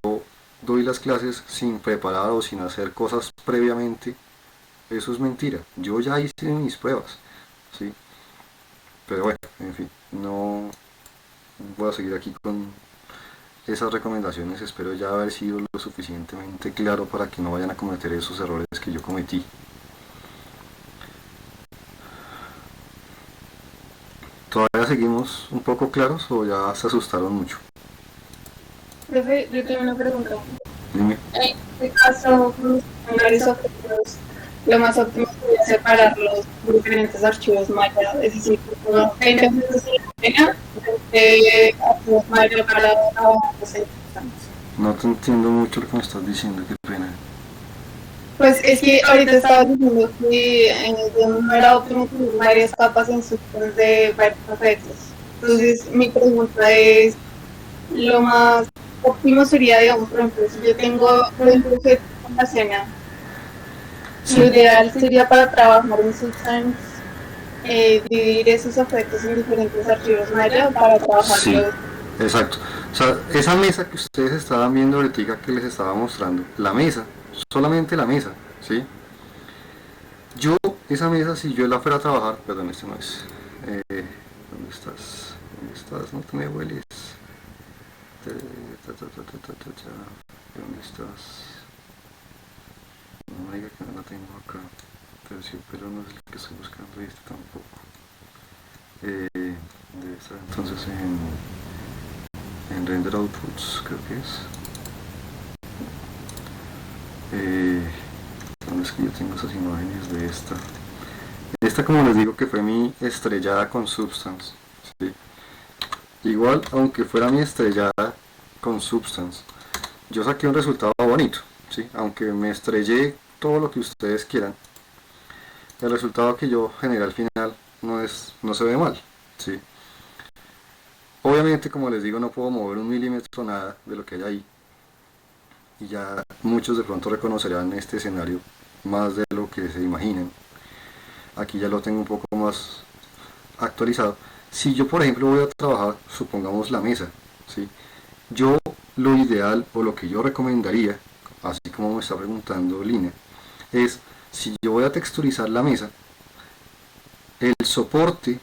doy las clases sin preparar o sin hacer cosas previamente, eso es mentira. Yo ya hice mis pruebas, ¿sí? Pero bueno, en fin, no voy a seguir aquí con esas recomendaciones. Espero ya haber sido lo suficientemente claro para que no vayan a cometer esos errores que yo cometí. ¿Todavía seguimos un poco claros o ya se asustaron mucho? Profe, yo tengo una pregunta. Dime. En este caso, con los varios objetos, lo más óptimo sería separar los diferentes archivos Maya, es decir, uno tenga archivos Maya para trabajar los ejemplos. No te entiendo mucho lo que me estás diciendo, qué pena. Pues es que ahorita estaba diciendo que no era óptimo tener varias capas en substance de varios objetos. Entonces, mi pregunta es, lo más óptimo sería, digamos, por ejemplo, si yo tengo, por ejemplo, objetos con la cena, lo ideal sería para trabajar en Substance, dividir esos objetos en diferentes archivos Maya para trabajar Sí, los... exacto. O sea, esa mesa que ustedes estaban viendo ahorita que les estaba mostrando, la mesa, solamente la mesa, ¿sí? Yo, esa mesa, si yo la fuera a trabajar, perdón, este no es. ¿Dónde estás? ¿Dónde estás? No te me hueles. ¿Dónde estás? No me diga que no la tengo acá. Terciopelo no es el que estoy buscando y este tampoco. Debe estar entonces en Render Outputs, creo que es. ¿Dónde es que yo tengo esas imágenes de esta? Esta, como les digo, que fue mi estrellada con Substance, ¿sí? Igual, aunque fuera mi estrellada con Substance, yo saqué un resultado bonito, ¿sí? Aunque me estrellé todo lo que ustedes quieran, el resultado que yo generé al final no se ve mal, ¿sí? Obviamente, como les digo, no puedo mover un milímetro nada de lo que hay ahí, y ya muchos de pronto reconocerán este escenario más de lo que se imaginan. Aquí ya lo tengo un poco más actualizado. Si yo, por ejemplo, voy a trabajar, supongamos la mesa, ¿sí? Yo lo ideal o lo que yo recomendaría, así como me está preguntando Lina, es si yo voy a texturizar la mesa, el soporte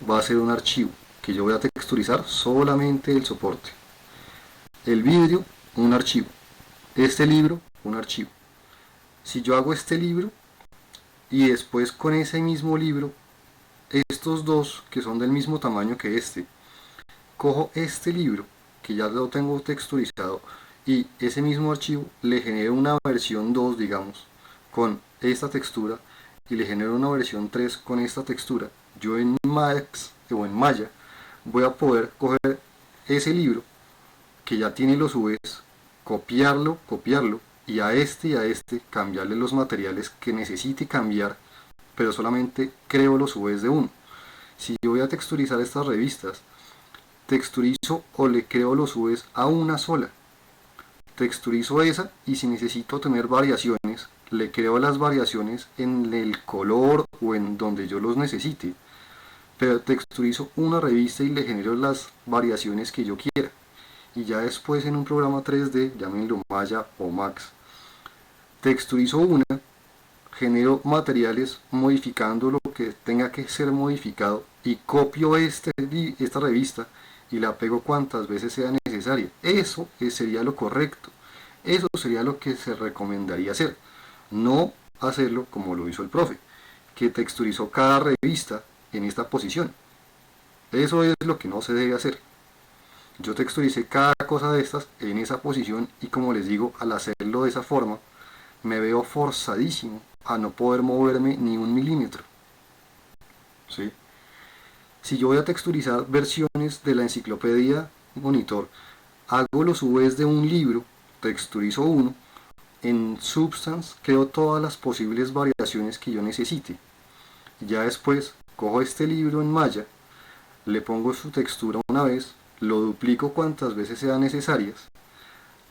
va a ser un archivo que yo voy a texturizar solamente el soporte. El vidrio, un archivo. Este libro, un archivo. Si yo hago este libro y después con ese mismo libro, estos dos que son del mismo tamaño que este, cojo este libro que ya lo tengo texturizado y ese mismo archivo le genero una versión 2, digamos, con esta textura y le genero una versión 3 con esta textura, yo en Max o en Maya voy a poder coger ese libro que ya tiene los UVs, copiarlo y a este cambiarle los materiales que necesite cambiar, pero solamente creo los UVs de uno. Si yo voy a texturizar estas revistas, texturizo o le creo los UVs a una sola. Texturizo esa y si necesito tener variaciones, le creo las variaciones en el color o en donde yo los necesite. Pero texturizo una revista y le genero las variaciones que yo quiera. Y ya después en un programa 3D, llámenlo Maya o Max, texturizo una, genero materiales modificando lo que tenga que ser modificado y copio esta revista y la pego cuantas veces sea necesaria. Eso sería lo correcto. Eso sería lo que se recomendaría hacer. No hacerlo como lo hizo el profe, que texturizó cada revista en esta posición. Eso es lo que no se debe hacer. Yo texturicé cada cosa de estas en esa posición y como les digo, al hacerlo de esa forma, me veo forzadísimo a no poder moverme ni un milímetro. ¿Sí? Si yo voy a texturizar versiones de la enciclopedia Monitor, hago los UVs de un libro, texturizo uno, en Substance creo todas las posibles variaciones que yo necesite. Ya después cojo este libro en Maya, le pongo su textura una vez, lo duplico cuantas veces sean necesarias,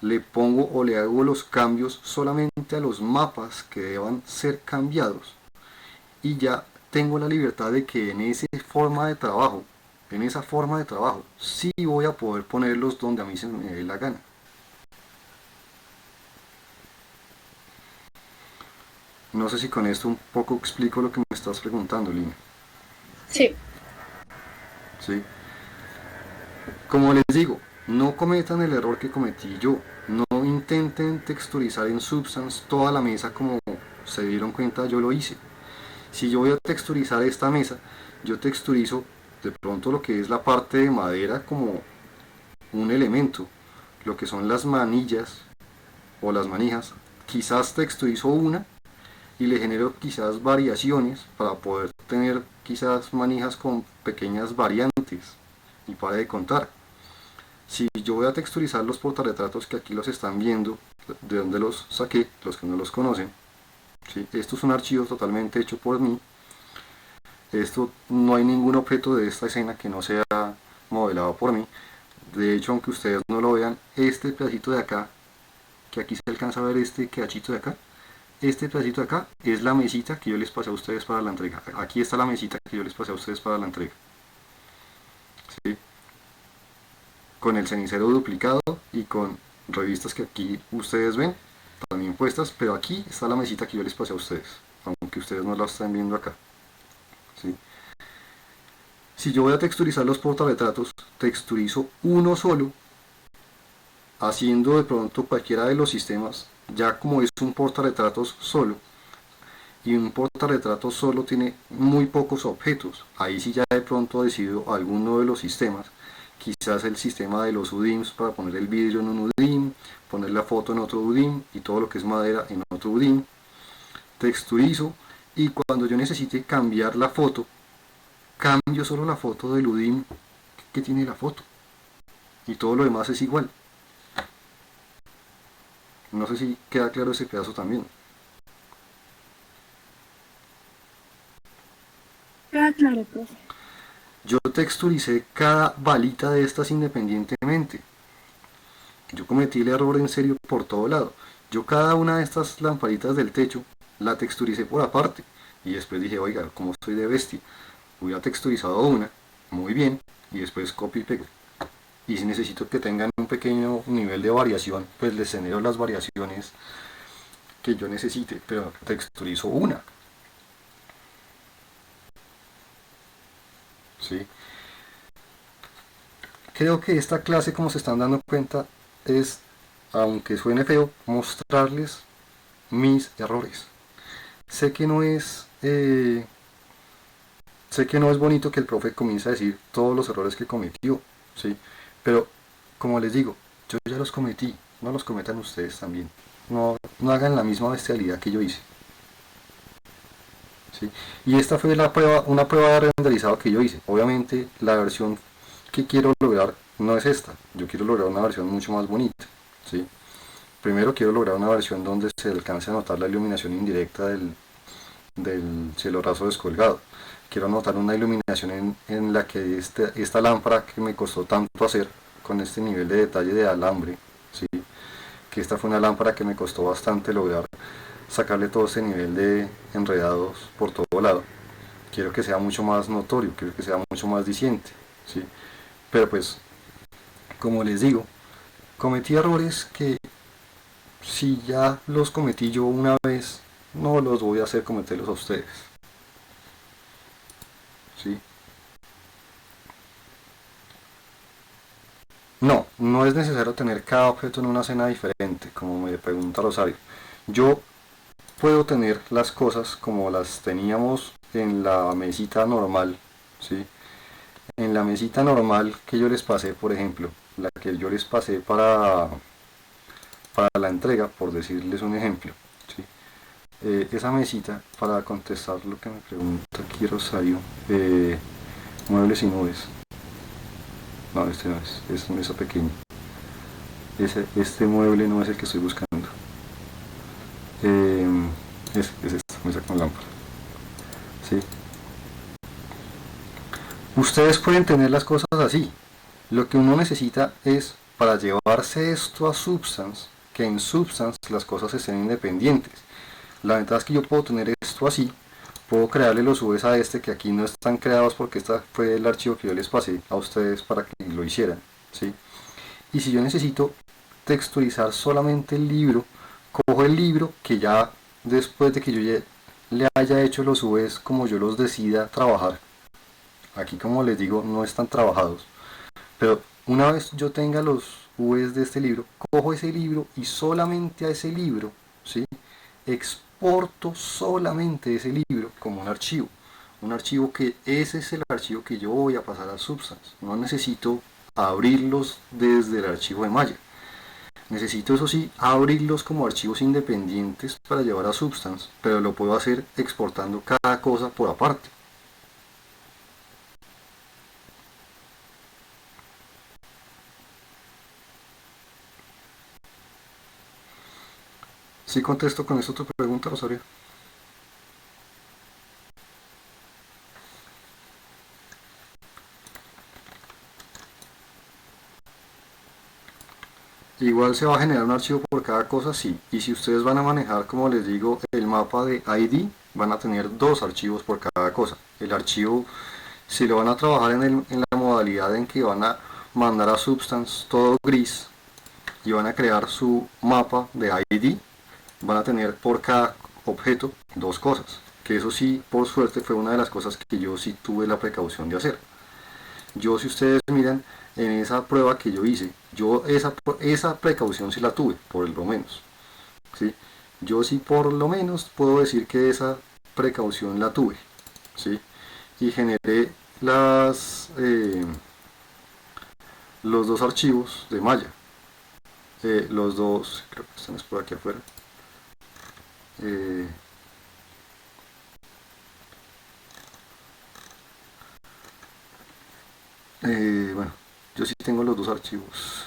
le pongo o le hago los cambios solamente a los mapas que deban ser cambiados y ya tengo la libertad de que en esa forma de trabajo, sí voy a poder ponerlos donde a mí se me dé la gana. No sé si con esto un poco explico lo que me estás preguntando, Lina. Sí. ¿Sí? Como les digo, no cometan el error que cometí yo. No intenten texturizar en Substance toda la mesa como se dieron cuenta yo lo hice. Si yo voy a texturizar esta mesa, yo texturizo de pronto lo que es la parte de madera como un elemento, lo que son las manillas o las manijas. Quizás texturizo una y le genero quizás variaciones para poder tener quizás manijas con pequeñas variantes y para de contar. Si yo voy a texturizar los portarretratos que aquí los están viendo, de donde los saqué, los que no los conocen, ¿sí? Esto es un archivo totalmente hecho por mí. Esto no hay ningún objeto de esta escena que no sea modelado por mí. De hecho, aunque ustedes no lo vean, este pedacito de acá, que aquí se alcanza a ver este cachito de acá, este pedacito de acá es la mesita que yo les pasé a ustedes para la entrega. Aquí está la mesita que yo les pasé a ustedes para la entrega. ¿Sí? Con el cenicero duplicado y con revistas que aquí ustedes ven también puestas, pero aquí está la mesita que yo les pasé a ustedes, aunque ustedes no la están viendo acá. ¿Sí? Si yo voy a texturizar los portarretratos, texturizo uno solo, haciendo de pronto cualquiera de los sistemas, ya como es un portarretratos solo, y un portarretratos solo tiene muy pocos objetos, ahí sí ya de pronto decido alguno de los sistemas, quizás el sistema de los UDIMs para poner el vidrio en un UDIM, poner la foto en otro UDIM y todo lo que es madera en otro UDIM, texturizo y cuando yo necesite cambiar la foto, cambio solo la foto del UDIM que tiene la foto y todo lo demás es igual. No sé si queda claro ese pedazo también. Queda claro, profe. Yo texturicé cada balita de estas independientemente. Yo cometí el error en serio por todo lado. Yo cada una de estas lamparitas del techo la texturicé por aparte. Y después dije, oiga, como soy de bestia, hubiera texturizado una, muy bien, y después copio y pego. Y si necesito que tengan un pequeño nivel de variación, pues les genero las variaciones que yo necesite, pero texturizo una. ¿Sí? Creo que esta clase, como se están dando cuenta, es, aunque suene feo, mostrarles mis errores. Sé que no es bonito que el profe comience a decir todos los errores que cometió, ¿sí? Pero como les digo, yo ya los cometí, no los cometan ustedes también. No hagan la misma bestialidad que yo hice. ¿Sí? Y esta fue una prueba de renderizado que yo hice. Obviamente la versión que quiero lograr no es esta. Yo quiero lograr una versión mucho más bonita, ¿sí? Primero quiero lograr una versión donde se alcance a notar la iluminación indirecta del cielo raso descolgado. Quiero notar una iluminación en la que esta lámpara que me costó tanto hacer, con este nivel de detalle de alambre, ¿sí? Que esta fue una lámpara que me costó bastante lograr sacarle todo ese nivel de enredados por todo lado. Quiero que sea mucho más notorio, quiero que sea mucho más diciente, ¿sí? Pero pues, como les digo, cometí errores que si ya los cometí yo una vez, no los voy a hacer cometerlos a ustedes, ¿sí? No es necesario tener cada objeto en una escena diferente, como me pregunta Rosario. Yo puedo tener las cosas como las teníamos en la mesita normal, ¿sí? En la mesita normal que yo les pasé, por ejemplo, la que yo les pasé para la entrega, por decirles un ejemplo, ¿sí? Esa mesita, para contestar lo que me pregunta aquí Rosario, muebles y nubes. No, este no es una mesa pequeña. Este mueble no es el que estoy buscando. Es esta mesa con lámpara. ¿Sí? Ustedes pueden tener las cosas así. Lo que uno necesita es, para llevarse esto a Substance, que en Substance las cosas estén independientes. La ventaja es que yo puedo tener esto así, puedo crearle los UVs a este, que aquí no están creados porque este fue el archivo que yo les pasé a ustedes para que lo hicieran, ¿sí? Y si yo necesito texturizar solamente el libro, cojo el libro que ya después de que yo le haya hecho los UVs como yo los decida trabajar. Aquí, como les digo, no están trabajados, pero una vez yo tenga los UVs de este libro, cojo ese libro y solamente a ese libro, ¿sí? Exporto solamente ese libro como un archivo que ese es el archivo que yo voy a pasar a Substance. No necesito abrirlos desde el archivo de Maya. Necesito, eso sí, abrirlos como archivos independientes para llevar a Substance, pero lo puedo hacer exportando cada cosa por aparte. ¿Sí contesto con esto tu pregunta, Rosario? Igual se va a generar un archivo por cada cosa, sí. Y si ustedes van a manejar, como les digo, el mapa de ID, van a tener dos archivos por cada cosa. El archivo, si lo van a trabajar en la modalidad en que van a mandar a Substance todo gris y van a crear su mapa de ID, van a tener por cada objeto dos cosas. Que eso sí, por suerte, fue una de las cosas que yo sí tuve la precaución de hacer. Yo, si ustedes miran en esa prueba que yo hice, yo esa precaución sí la tuve, por lo menos, ¿sí? Yo sí por lo menos puedo decir que esa precaución la tuve, ¿sí? Y generé los dos archivos de Maya, los dos, creo que están por aquí afuera. Bueno, yo sí tengo los dos archivos.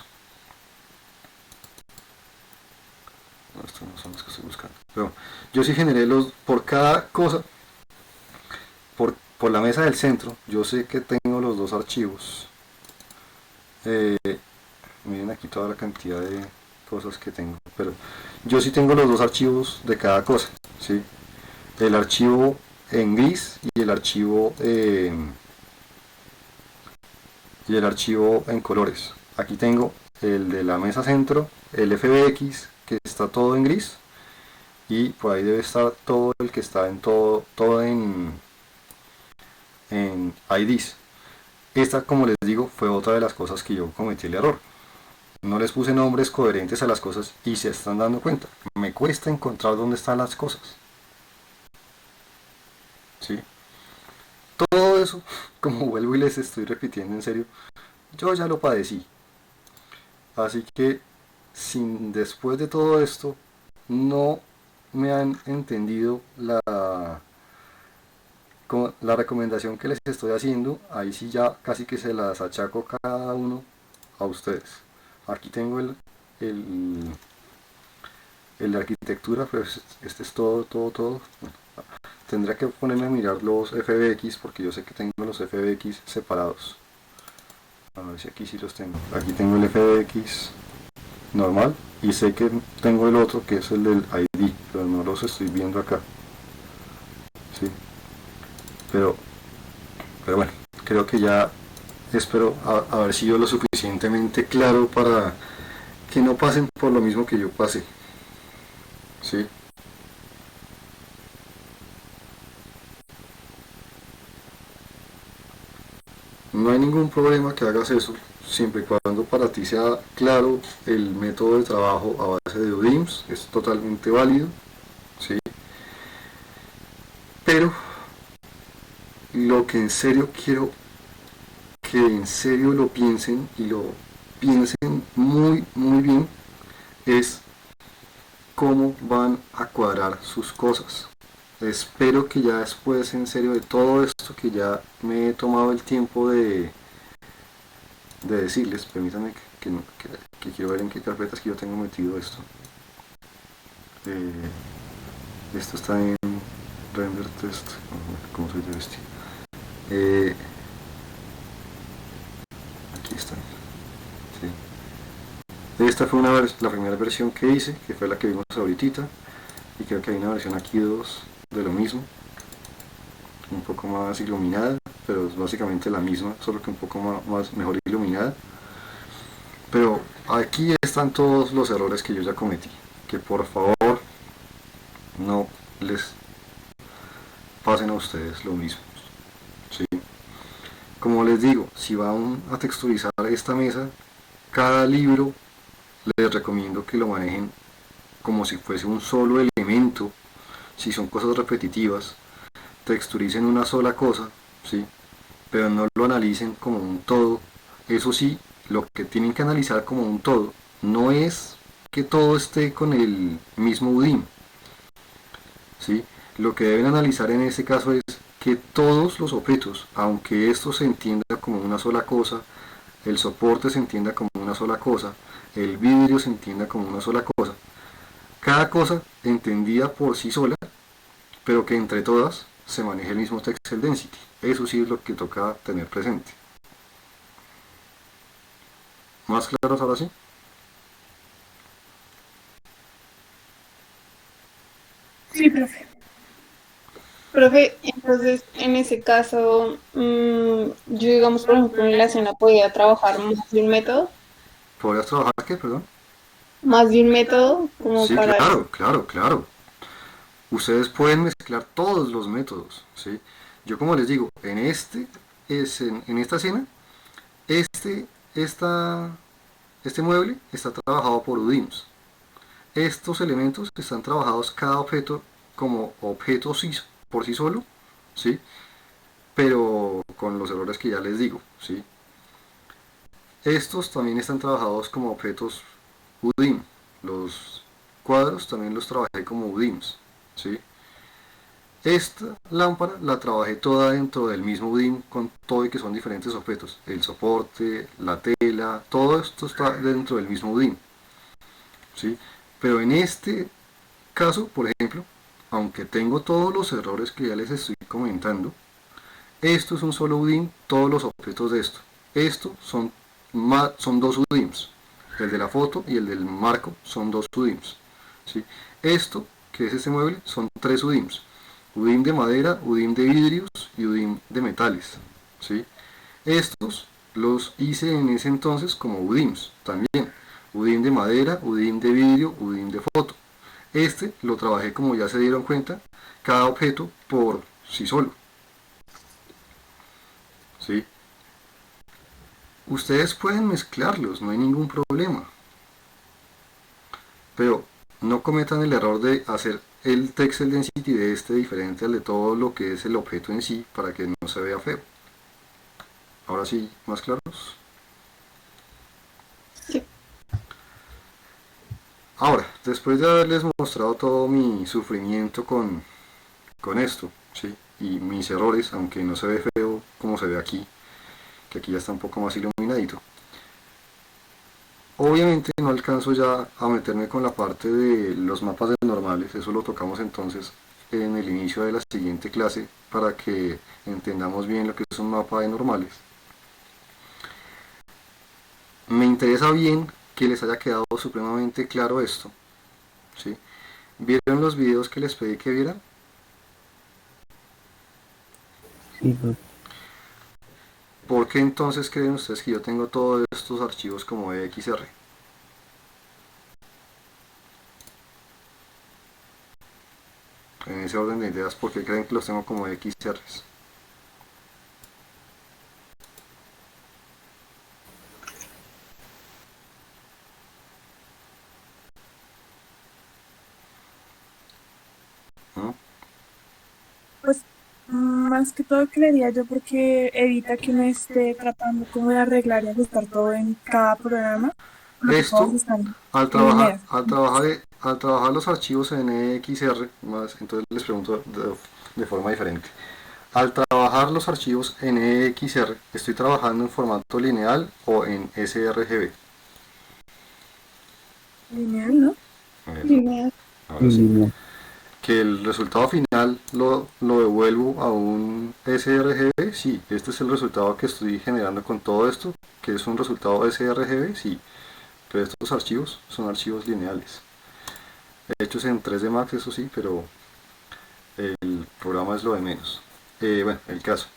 No, estos no son los que estoy buscando. Pero yo sí generé por cada cosa, por la mesa del centro. Yo sé que tengo los dos archivos. Miren aquí toda la cantidad de cosas que tengo. Pero yo sí tengo los dos archivos de cada cosa, ¿sí? El archivo en gris y el archivo en colores. Aquí tengo el de la mesa centro, el FBX, que está todo en gris, y por ahí debe estar todo el que está en todo en IDs. Esta, como les digo, fue otra de las cosas que yo cometí el error. No les puse nombres coherentes a las cosas y se están dando cuenta. Me cuesta encontrar dónde están las cosas. ¿Sí? Todo eso, como vuelvo y les estoy repitiendo en serio, yo ya lo padecí. Así que, sin después de todo esto, no me han entendido la recomendación que les estoy haciendo, ahí sí ya casi que se las achaco cada uno a ustedes. Aquí tengo el, el de arquitectura, pues este es todo. Bueno, tendría que ponerme a mirar los FBX porque yo sé que tengo los FBX separados. A ver si aquí sí los tengo. Aquí tengo el FBX normal y sé que tengo el otro que es el del ID, pero no los estoy viendo acá. Sí. Pero bueno, creo que ya espero haber sido lo suficientemente claro para que no pasen por lo mismo que yo pasé. ¿Sí? No hay ningún problema que hagas eso, siempre y cuando para ti sea claro el método de trabajo a base de UDIMS, es totalmente válido. ¿Sí? Pero lo que en serio quiero que en serio lo piensen y lo piensen muy bien es cómo van a cuadrar sus cosas. Espero que ya después en serio de todo esto que ya me he tomado el tiempo de decirles, permítanme que quiero ver en qué carpetas que yo tengo metido esto. Esto está en render test, como soy de bestia. Aquí están. Sí. Esta fue la primera versión que hice, que fue la que vimos ahorita, y creo que hay una versión aquí 2 de lo mismo, un poco más iluminada, pero es básicamente la misma, solo que un poco mejor iluminada. Pero aquí están todos los errores que yo ya cometí, que por favor no les pasen a ustedes lo mismo. ¿Sí? Como les digo, si van a texturizar esta mesa, cada libro les recomiendo que lo manejen como si fuese un solo elemento. Si son cosas repetitivas, texturicen una sola cosa, ¿sí? Pero no lo analicen como un todo. Eso sí, lo que tienen que analizar como un todo no es que todo esté con el mismo UDIM, ¿sí? Lo que deben analizar en este caso es que todos los objetos, aunque esto se entienda como una sola cosa, el soporte se entienda como una sola cosa, el vidrio se entienda como una sola cosa, cada cosa entendida por sí sola, pero que entre todas se maneje el mismo textile density. Eso sí es lo que toca tener presente. ¿Más claros ahora sí? Sí, profe. Profe, entonces en ese caso, yo digamos, por ejemplo, en la escena podía trabajar más de un método, ¿Podrías trabajar qué, perdón? como Sí, para... claro. Ustedes pueden mezclar todos los métodos, ¿sí? Yo como les digo, en esta escena, este, esta, este mueble está trabajado por UDIMS. Estos elementos están trabajados cada objeto como objeto por sí solo, ¿sí? Pero con los errores que ya les digo, ¿sí? Estos también están trabajados como objetos UDIM. Los cuadros también los trabajé como UDIMs, ¿sí? Esta lámpara la trabajé toda dentro del mismo UDIM con todo y que son diferentes objetos. El soporte, la tela, todo esto está dentro del mismo UDIM, ¿sí? Pero en este caso, por ejemplo, aunque tengo todos los errores que ya les estoy comentando, esto es un solo UDIM, todos los objetos de esto. Estos son dos UDIMs. El de la foto y el del marco son dos UDIMs, ¿sí? Esto, que es este mueble, son tres UDIMs. UDIM de madera, UDIM de vidrios y UDIM de metales, ¿sí? Estos los hice en ese entonces como UDIMs también. UDIM de madera, UDIM de vidrio, UDIM de foto. Este lo trabajé, como ya se dieron cuenta, cada objeto por sí solo. ¿Sí? Ustedes pueden mezclarlos, no hay ningún problema. Pero no cometan el error de hacer el texel density de este diferente al de todo lo que es el objeto en sí, para que no se vea feo. Ahora sí, ¿más claros? Sí. Ahora, después de haberles mostrado todo mi sufrimiento con esto, ¿sí? Y mis errores, aunque no se ve feo como se ve aquí, que aquí ya está un poco más iluminadito. Obviamente no alcanzo ya a meterme con la parte de los mapas de normales, eso lo tocamos entonces en el inicio de la siguiente clase para que entendamos bien lo que es un mapa de normales. Me interesa bien que les haya quedado supremamente claro esto, ¿sí? ¿Vieron los videos que les pedí que vieran? Sí, profe. ¿Por qué entonces creen ustedes que yo tengo todos estos archivos como EXR? En ese orden de ideas, ¿por qué creen que los tengo como EXRs? ¿No? Pues más que todo creería yo porque evita que uno esté tratando como de arreglar y ajustar todo en cada programa, por lo que todos Esto, están al en trabajar, líneas. al trabajar los archivos en EXR, más, entonces les pregunto de forma diferente. Al trabajar los archivos en EXR, ¿estoy trabajando en formato lineal o en sRGB? Lineal, ¿no? Eso, Lineal. ahora En sí. línea. Que el resultado final lo devuelvo a un sRGB, sí, este es el resultado que estoy generando con todo esto, que es un resultado sRGB, sí, pero estos archivos son archivos lineales, hechos en 3D Max, eso sí, pero el programa es lo de menos. Bueno, el caso.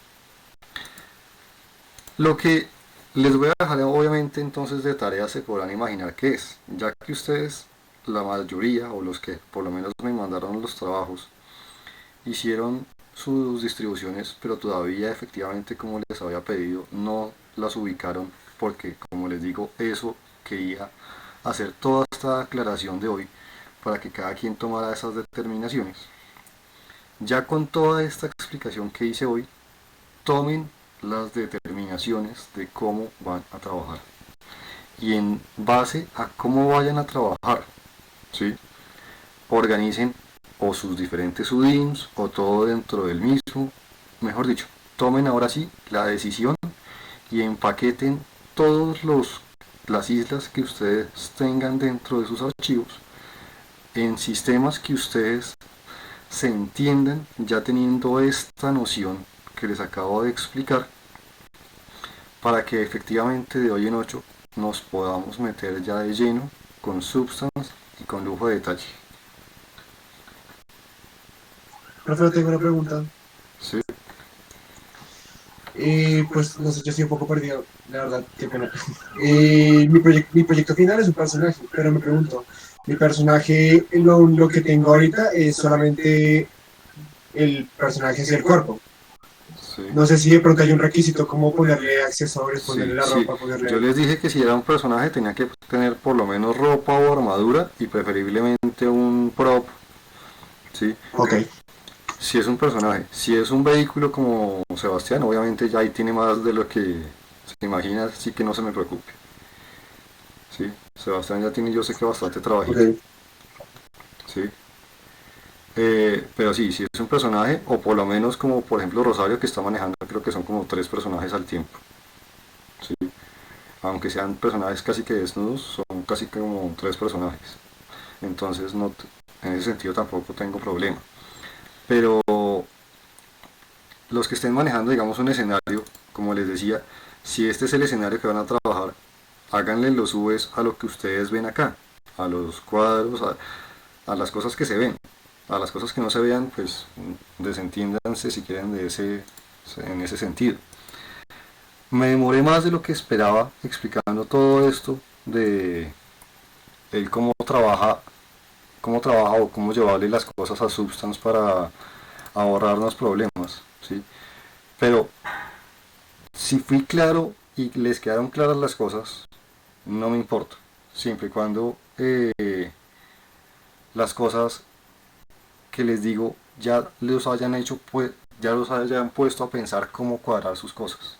Lo que les voy a dejar obviamente entonces de tarea se podrán imaginar qué es, ya que ustedes, la mayoría, o los que por lo menos me mandaron los trabajos, hicieron sus distribuciones, pero todavía efectivamente como les había pedido no las ubicaron, porque como les digo, eso quería hacer toda esta aclaración de hoy para que cada quien tomara esas determinaciones. Ya con toda esta explicación que hice hoy, tomen las determinaciones de cómo van a trabajar y en base a cómo vayan a trabajar, ¿sí? Organicen o sus diferentes UDIMs o todo dentro del mismo, mejor dicho, tomen ahora sí la decisión y empaqueten todas las islas que ustedes tengan dentro de sus archivos en sistemas que ustedes se entiendan ya teniendo esta noción que les acabo de explicar para que efectivamente de hoy en 8 nos podamos meter ya de lleno con Substance y con lujo de detalle. Profe, tengo una pregunta. ¿Sí? Pues no sé, yo estoy un poco perdido, la verdad, qué pena. Mi proyecto final es un personaje, pero me pregunto, mi personaje, lo que tengo ahorita es solamente el personaje hacia el cuerpo. Sí. No sé si de pronto hay un requisito como ponerle accesorios, ponerle Sí, la sí. ropa, Yo ponerle... les dije que si era un personaje tenía que tener por lo menos ropa o armadura y preferiblemente un prop, ¿sí? Ok, Si es un personaje. Si es un vehículo como Sebastián, obviamente ya ahí tiene más de lo que se imagina, así que no se me preocupe. ¿Sí? Sebastián ya tiene, yo sé que bastante trabajito. ok. ¿Sí? Pero sí, si es un personaje, o por lo menos como por ejemplo Rosario que está manejando, creo que son como 3 personajes al tiempo. ¿Sí? Aunque sean personajes casi que desnudos, son casi como 3 personajes. Entonces no, en ese sentido tampoco tengo problema. Pero los que estén manejando, digamos, un escenario, como les decía, si este es el escenario que van a trabajar, háganle los Vs a lo que ustedes ven acá, a los cuadros, a las cosas que se ven. A las cosas que no se vean, pues desentiéndanse si quieren en ese sentido. Me demoré más de lo que esperaba explicando todo esto de él cómo trabaja o cómo llevarle las cosas a Substance para ahorrarnos problemas, ¿sí? Pero si fui claro y les quedaron claras las cosas, no me importa, siempre y cuando las cosas que les digo ya los hayan hecho, pues ya los hayan puesto a pensar cómo cuadrar sus cosas,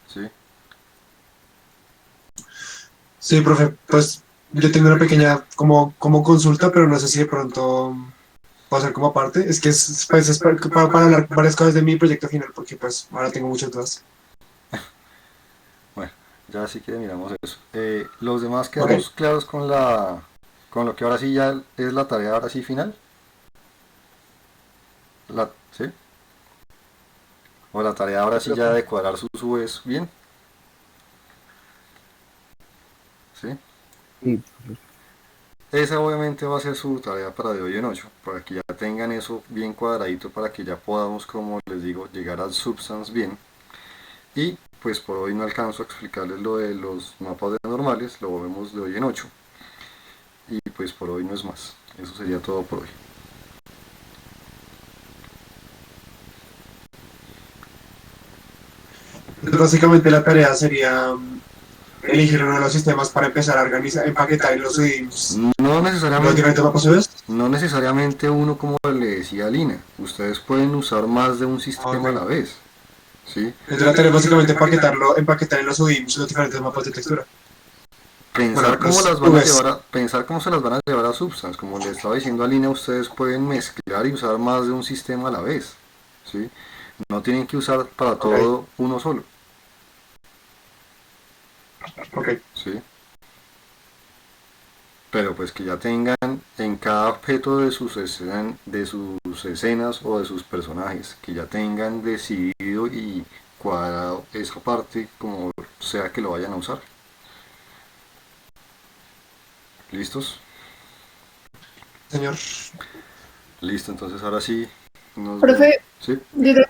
¿sí? Sí, profe, pues yo tengo una pequeña como consulta, pero no sé si de pronto puedo hacer como aparte. Es que pues, es para hablar varias cosas de mi proyecto final, porque pues ahora tengo muchas dudas. Bueno, ya sí que miramos eso. Los demás Ok, quedamos claros con lo que ahora sí ya es la tarea ahora sí final, ¿sí? O la tarea ahora Sí, sí ya profe. de cuadrar sus Vs bien, ¿sí? Sí, profe. Esa obviamente va a ser su tarea para de hoy en 8, para que ya tengan eso bien cuadradito, para que ya podamos, como les digo, llegar al Substance bien. Y pues por hoy no alcanzo a explicarles lo de los mapas de normales, lo vemos de hoy en 8. Y pues por hoy no es más. Eso sería todo por hoy. entonces básicamente la tarea sería elegir uno de los sistemas para empezar a organizar, empaquetar en los IDIMS No los necesariamente, diferentes mapas UVs. no necesariamente uno como le decía a Lina. Ustedes pueden usar más de un Ok. sistema a la vez, ¿sí? Entonces la tarea es básicamente empaquetar en los UDIMS los diferentes mapas de textura. Bueno, Pensar cómo los las van a UVs. llevar pensar cómo se las van a llevar a Substance, como le estaba diciendo a Lina, ustedes pueden mezclar y usar más de un sistema a la vez, ¿sí? No tienen que usar para Ok, todo uno solo, ok. ¿sí? Pero pues que ya tengan en cada objeto de sus escenas o de sus personajes, que ya tengan decidido y cuadrado esa parte como sea que lo vayan a usar. ¿Listos? Señor. Listo, entonces ahora sí nos vemos. Profe, ¿Sí? yo tengo